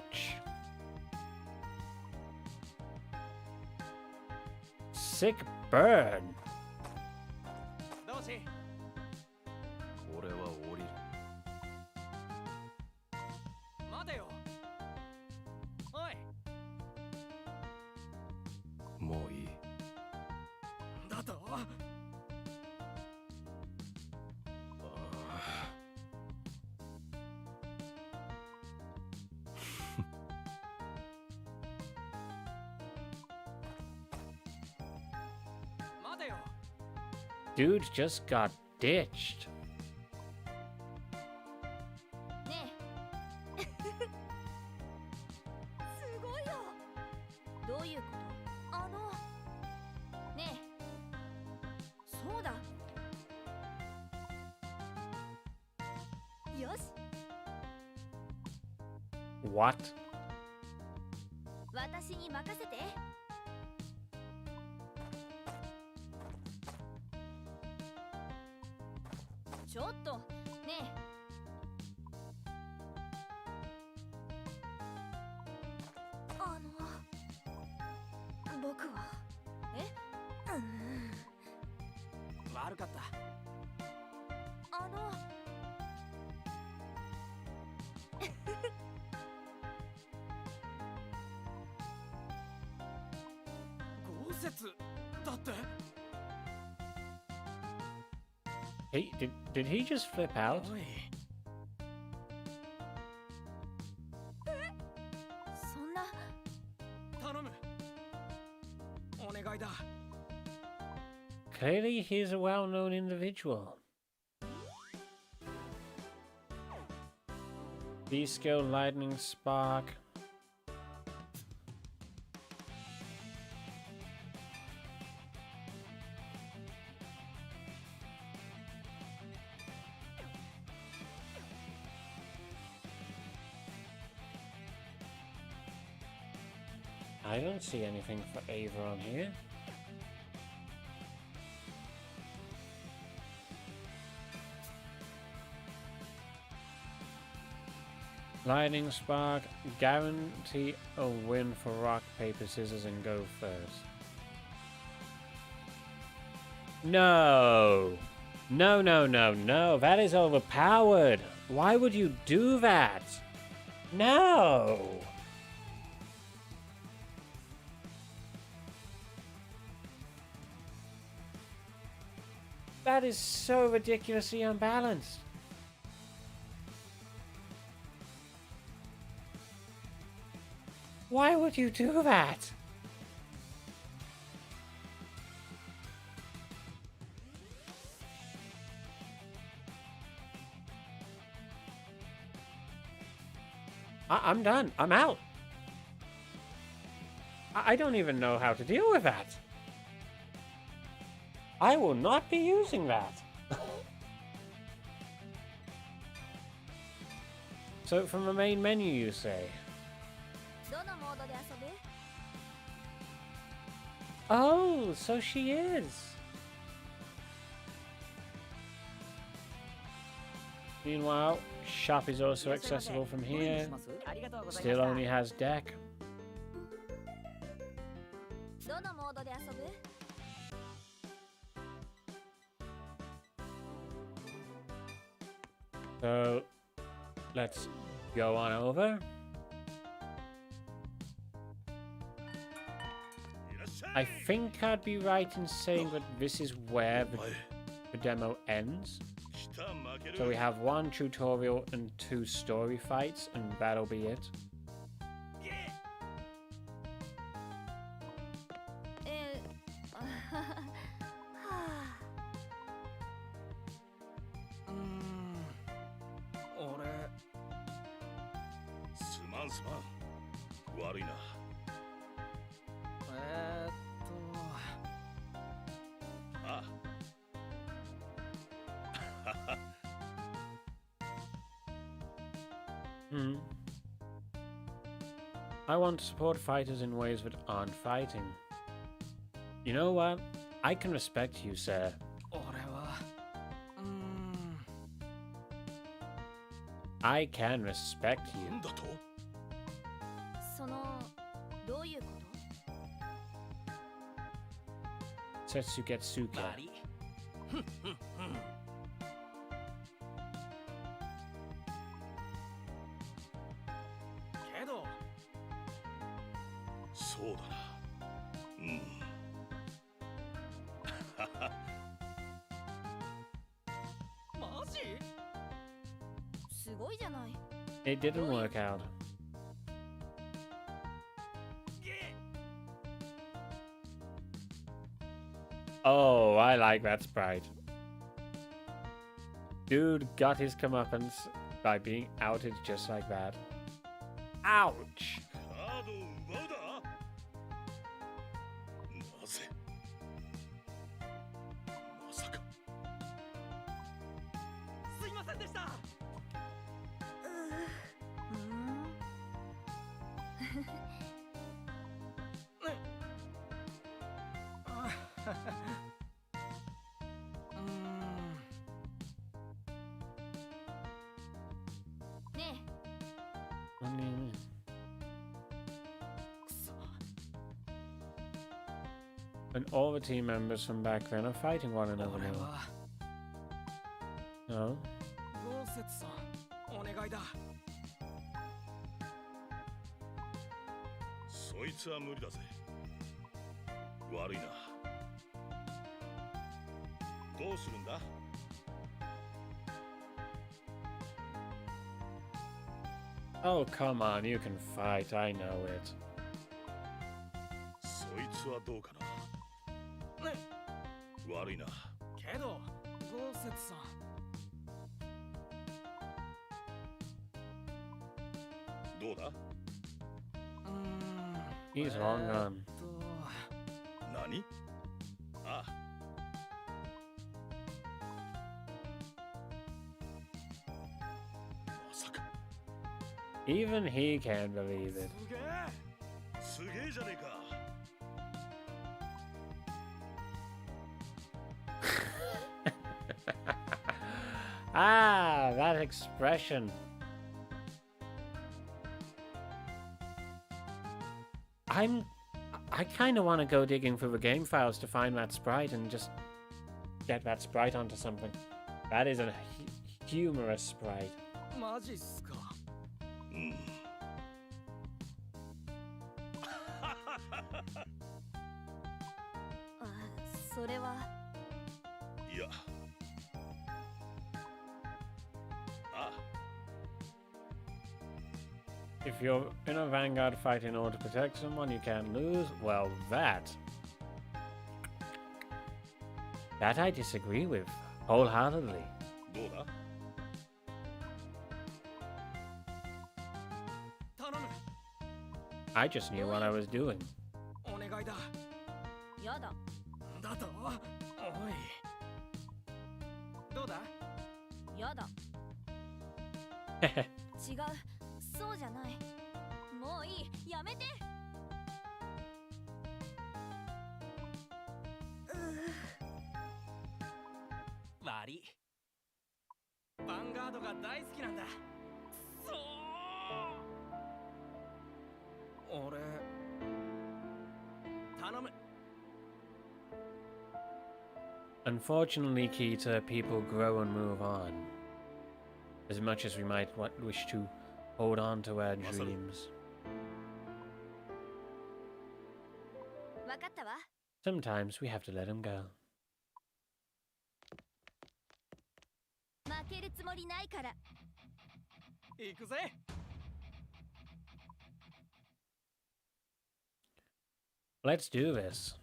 Sick burn. どうし俺は降りる。待てよ。おい。もういい。だと待てよ。 Dude just got ditched. ねえすごいよ。どういうこと？ねえそうだよし What? 私に任せて。ちょっとねえ僕は悪かった。豪雪だって。 Hey, did he just flip out? おい。そんな頼む。お願いだ。 Clearly, he's a well-known individual. D-skill, lightning spark. I don't see anything for Ava on here. Lightning spark, guarantee a win for rock, paper, scissors and go first. No! No, no, no, no, that is overpowered! Why would you do that? No! That is so ridiculously unbalanced. Why would you do that? I'm done. I'm out. I don't even know how to deal with that. I will not be using that. So from the main menu, you say? どのモードで遊ぶ？ Oh, so she is. Meanwhile, shop is also accessible from here. Still only has deck. どのモードで遊ぶ？ So let's go on over. I think I'd be right in saying that this is where the demo ends. So we have one tutorial and 2 story fights, and that'll be it. あンスマン悪いな。ああHmm. I want to support fighters in ways that aren't fighting. You know what? I can respect you, sir. 俺はI can respect なん you. だと。そのどういうこ Setsugetsuke. バリけどそうだな。うん。マジ？とすごいじゃない。 It didn't work out. Oh, I like that sprite. Dude got his comeuppance by being outed just like that. Ouch! カードを奪うだ。なぜ。まさか。すいませんでした。ね What do you mean? くそ。 And all the team members from back then are fighting one another 俺 now. は No? 豪雪さんお願いだ。そいつは無理だぜ。悪いな。どうするんだ。 Oh, come on, you can fight, I know it. そいつはどうかな。ね、悪いな。けど豪雪さん。 どうだ。 He's long gone. 何。ああ。まさか。 Even he can't believe it. すげえ。すげえじゃねえか。 Ah, that expression. I kind of want to go digging through the game files to find that sprite and just get that sprite onto something. That is a humorous sprite. マジっすか。うん。あ、それは。いや。ああ。 If you're in a Vanguard fight in order to protect someone you can't lose, well, that I disagree with wholeheartedly. どうだ。 頼む。 I just knew what I was doing. お願いだ。やだ。だと。おい。どうだ。やだ。違う。そうじゃない。もういい。やめて。悪い。ヴァンガードが大好きなんだ。そう。俺。頼む。 Unfortunately, Kita, people grow and move on. As much as we might wish to hold on to our dreams. わかったわ。 Sometimes we have to let them go. 負けるつもりないから。行くぜ。 Let's do this.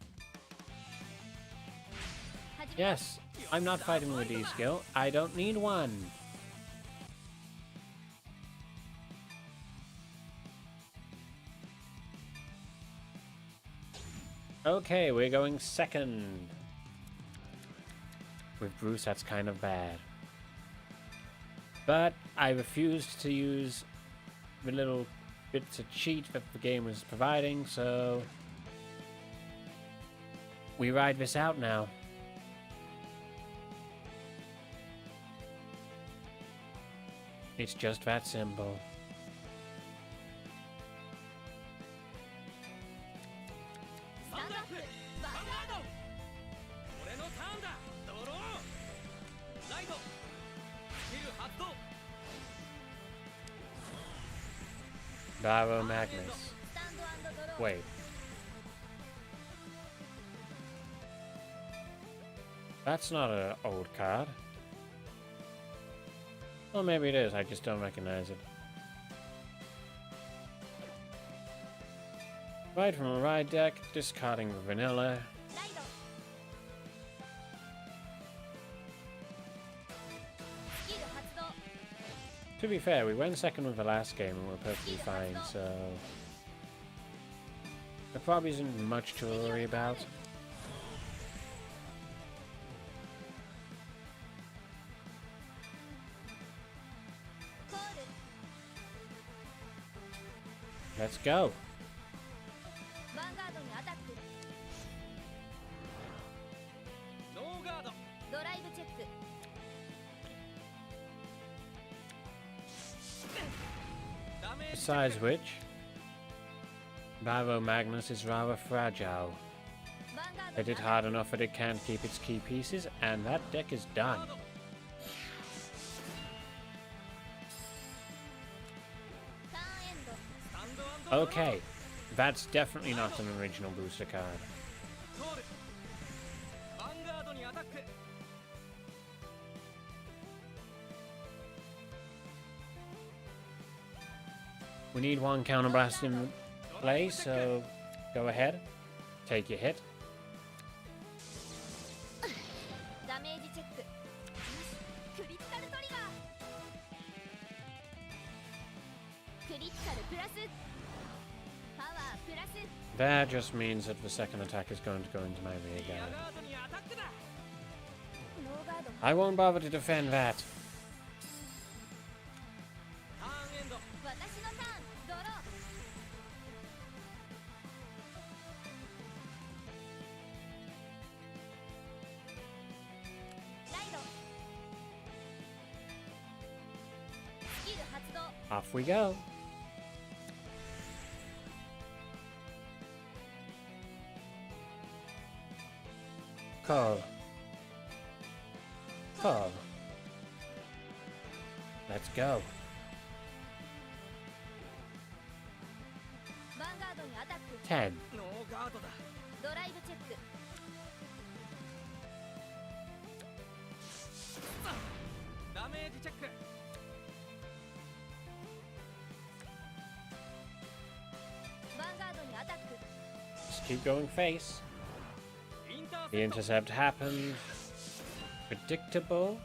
Yes, I'm not fighting with a D skill. I don't need one. Okay, we're going second. With Bruce, that's kind of bad. But I refused to use the little bits of cheat that the game was providing, so we ride this out now. It's just that simple. スタンドアップヴァンガード俺のターンだドローライドスキル発動 Bravo Magnus. Wait. That's not an old card. Well, maybe it is. I just don't recognize it. Ride from a ride deck, discarding the vanilla. To be fair, we went second with the last game and we're perfectly fine, so there probably isn't much to worry about. Let's go. Besides which, Bravo Magnus is rather fragile. Hit it hard enough that it can't keep its key pieces, and that deck is done. Okay, that's definitely not an original booster card. We need one counterblast in play, so go ahead, take your hit. That just means that the second attack is going to go into my rear guard. I won't bother to defend that. Off we go. Call. Call. Let's go. Ten. Just keep going face. The intercept happened. Predictable.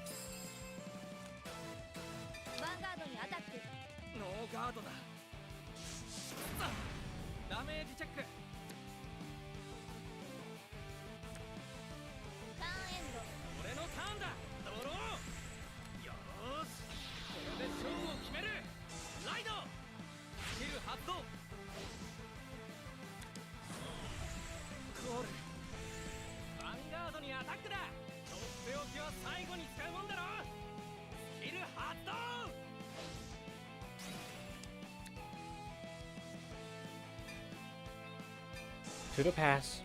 To the pass.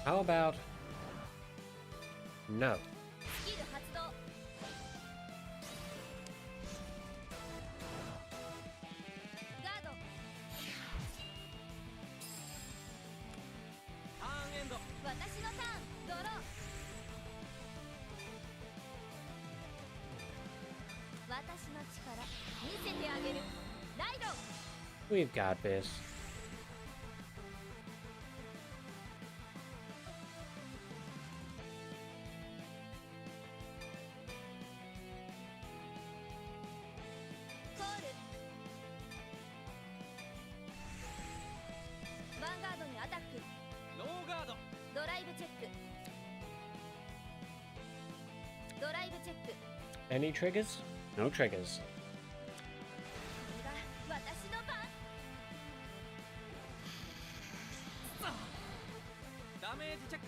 How about no? 私の力見せてあげる。ライド。 We've got this. コール。ヴァンガードにアタック。ノーガード。ドライブチェック。ドライブチェック。 Any triggers? No triggers. これが私の番。ダメージチェック。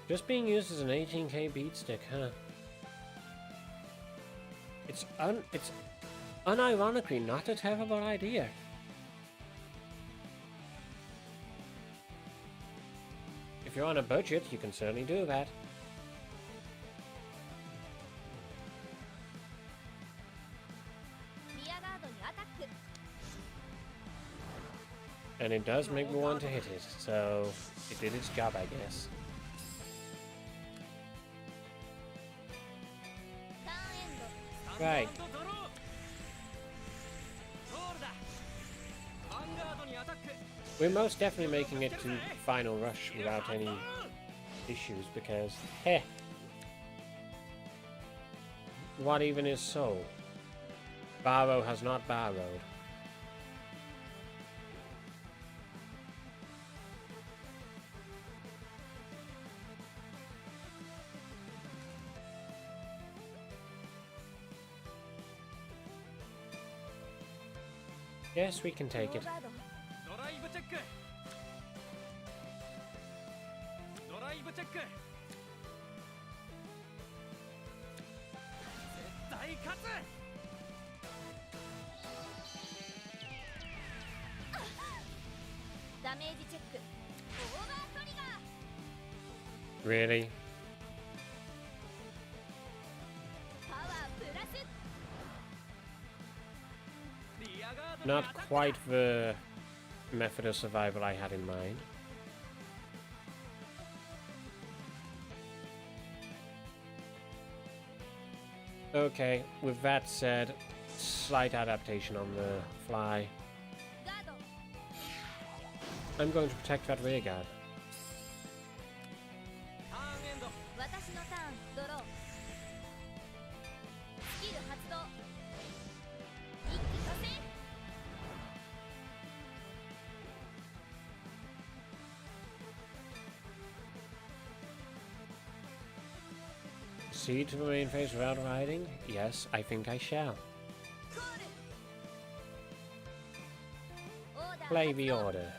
Just being used as an 18k beat stick, huh? It's unironically not a terrible idea. If you're on a budget, you can certainly do that. リアガードにアタック。 And it does make me want to hit it, so it did its job, I guess. ターンエンド。 Right. ドロー。ゴールだ。ヴァンガードにアタック。 We're most definitely making it to Final Rush without any issues because, heh. What even is soul? Barrow has not borrowed. Yes, we can take it. ノーガード。ドライブチェック。ドライブチェック。絶対勝つ。ダメージチェック。オーバートリガー。 Really? パワープラス。 リアガードに Not アタックだ。 quite the method of survival I had in mind. Okay, with that said, slight adaptation on the fly. ガード。 I'm going to protect that rear guard. ターンエンド。私のターン。ドロー。スキル発動。一気蘇生。 Proceed to the main phase without riding? Yes, I think I shall. コール。オーダー Play 発 the 動。 order.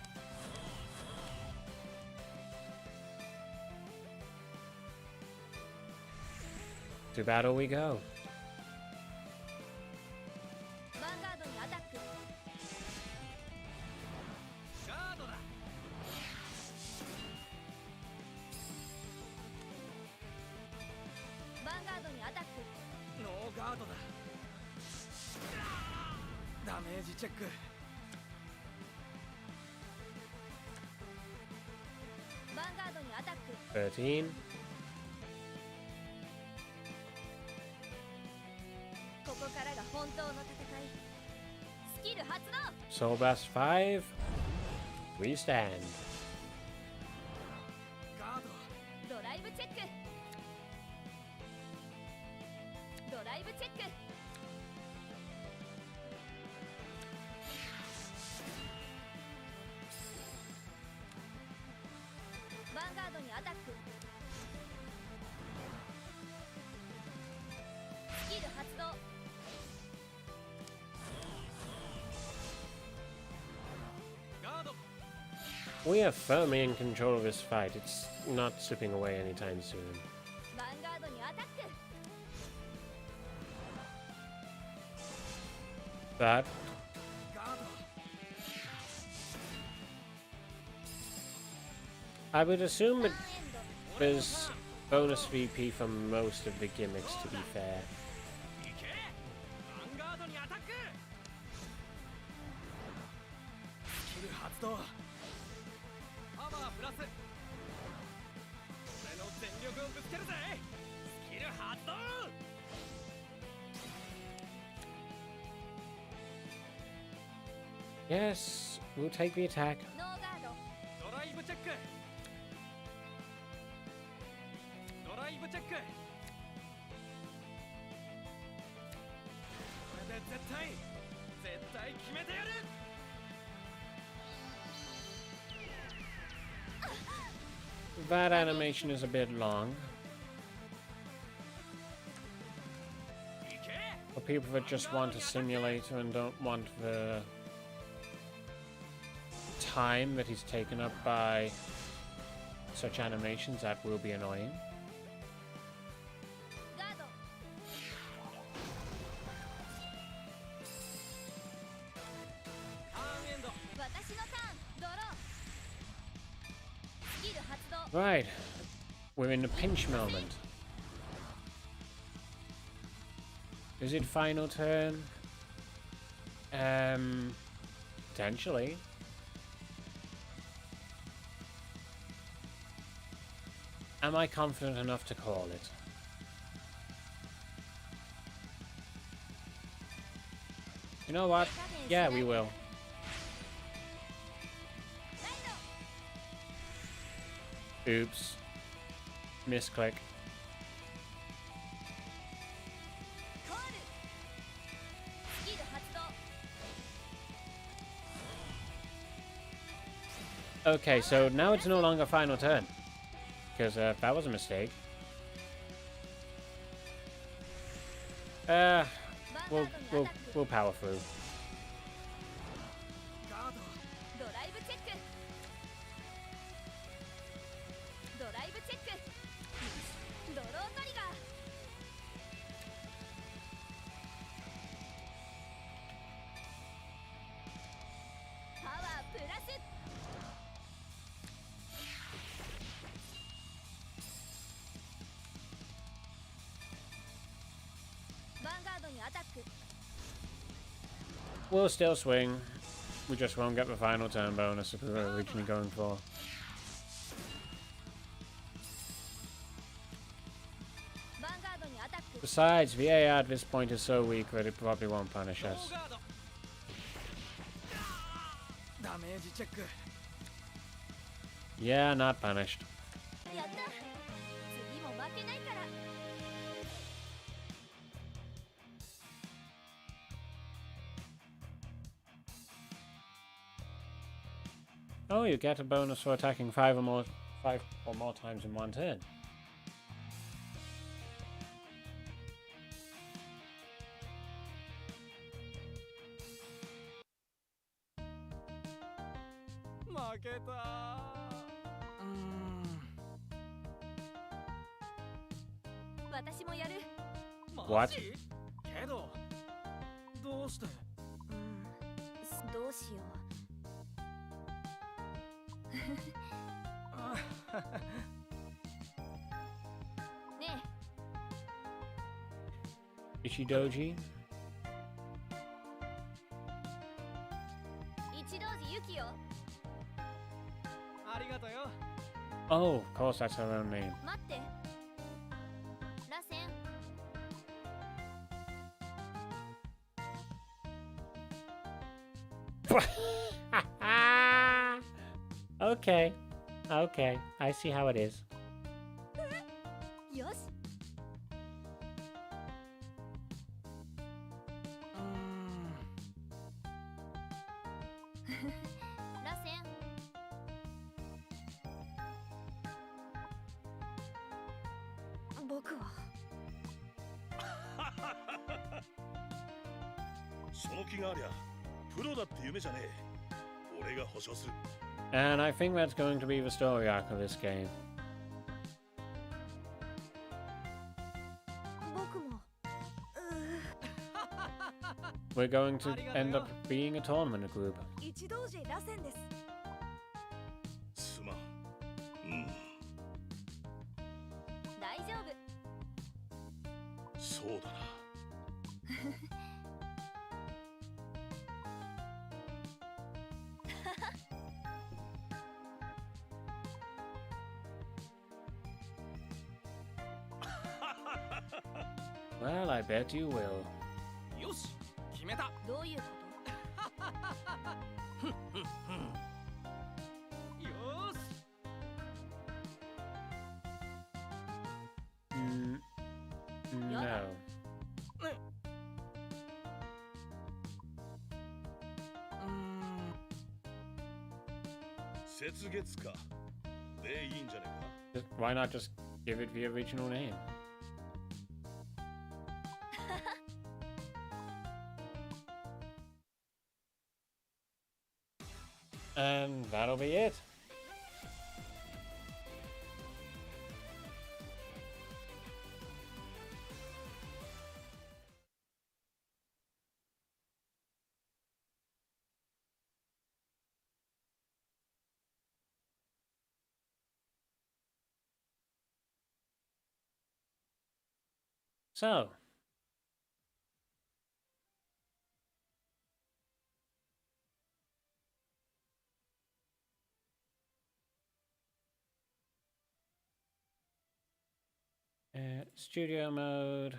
To battle we go. ヴァンガードにアタック。ガードだ。ヴァンガードにアタック。ノーガードだ。ダメージチェック。ヴァンガードにアタック。 13. ここからが本当の戦い。スキル発動。 Soul Blast 5. We stand. ガード。ドライブチェック。ドライブチェック。ヴァンガードにアタック。スキル発動。 ガード。 We are firmly in control of this fight. It's not slipping away anytime soon. ヴァンガードにアタック。 But ガード。 I would assume タ it ーンエンド。 was bonus VP for most of the gimmicks, to be fair. 動パワープラス俺の全力をぶつけるぜスキル発動 Yes, we'll take the attack. ノーガード。ドライブチェックドライブチェックこれで絶対決めてやる That animation is a bit long. For people that just want a simulator and don't want the time that he's taken up by such animations, that will be annoying. ガード。ターンエンド私のターン。ドロー。スキル発動。 Right, we're in a pinch moment. Is it final turn? Potentially. Am I confident enough to call it? You know what? Yeah, we will. Oops. Misclick. コール。スキル発動。 Okay, so now it's no longer final turn. Because that was a mistake. We'll power through. ガードドライブチェック。ドライブチェック。ドロートリガー。パワープラス。ヴァンガードにアタック。 We'll still swing. We just won't get the final turn bonus that we were originally going for. ヴァンガードにアタック。 Besides, the AI at this point is so weak that it probably won't punish ノ us. ーガードダメージチェック Yeah, not punished. やった。次も負けないから。 Oh, you get a bonus for attacking five or more times in one turn. What? けどどうしてどうしよう。ね Ishidoji? え、一同時ユキよ。ありがとよ Oh, of course, that's her own name. 待って。螺旋。 Okay. Okay. I see how it is. よし。螺旋。僕は。その気がありゃプロだって夢じゃねえ俺が保証する And I think that's going to be the story arc of this game. 僕も。We're going to end up being a tournament group. 一同時螺旋です。すまん大丈夫。そうだな Well, I bet you will. よし決めたどういうこよーし No. 雪月か。でいいんじゃねえか。 Why not just give it the original name? And that'll be it. So, studio mode.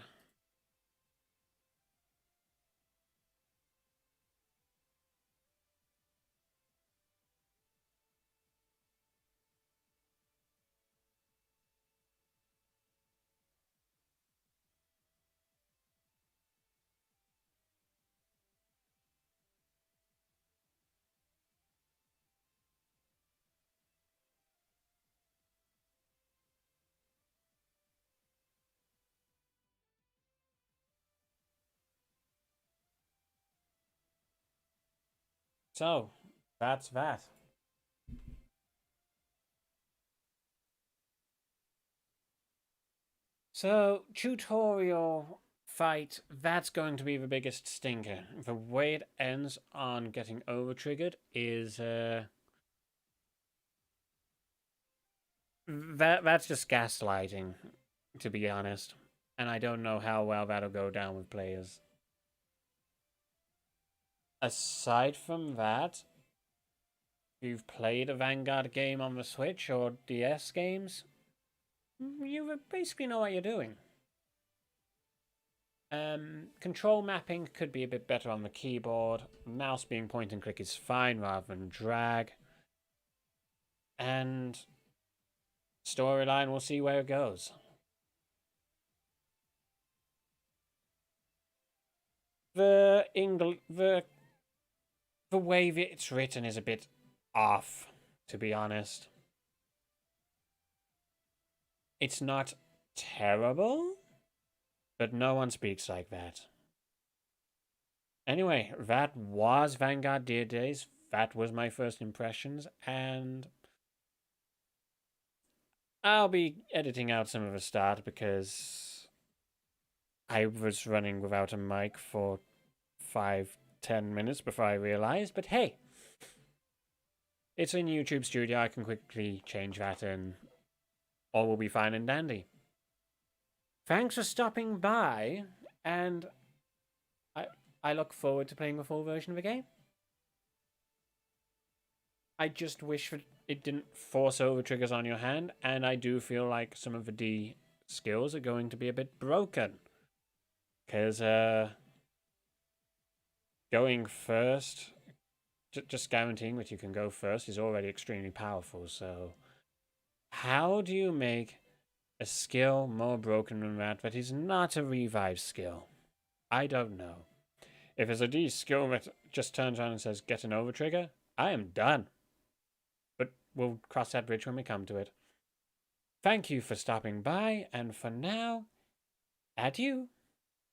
So, that's that. So, tutorial fight, that's going to be the biggest stinker. The way it ends on getting over-triggered is, that's just gaslighting, to be honest. And I don't know how well that'll go down with players. Aside from that, you've played a Vanguard game on the Switch or DS games, you basically know what you're doing. Control mapping could be a bit better on the keyboard. Mouse being point and click is fine rather than drag. And storyline, we'll see where it goes. The way that it's written is a bit off, to be honest. It's not terrible, but no one speaks like that. Anyway, that was Vanguard Dear Days. That was my first impressions, and I'll be editing out some of the start because I was running without a mic for 5-10 minutes before I realized, but hey, it's in YouTube Studio. I can quickly change that and all will be fine and dandy. Thanks for stopping by, and I look forward to playing the full version of the game. I just wish that it didn't force over triggers on your hand, and I do feel like some of the D skills are going to be a bit broken. Because going first, just guaranteeing that you can go first is already extremely powerful, so how do you make a skill more broken than that is not a revive skill? I don't know. If there's a D skill that just turns around and says get an over trigger, I am done. But we'll cross that bridge when we come to it. Thank you for stopping by, and for now, adieu.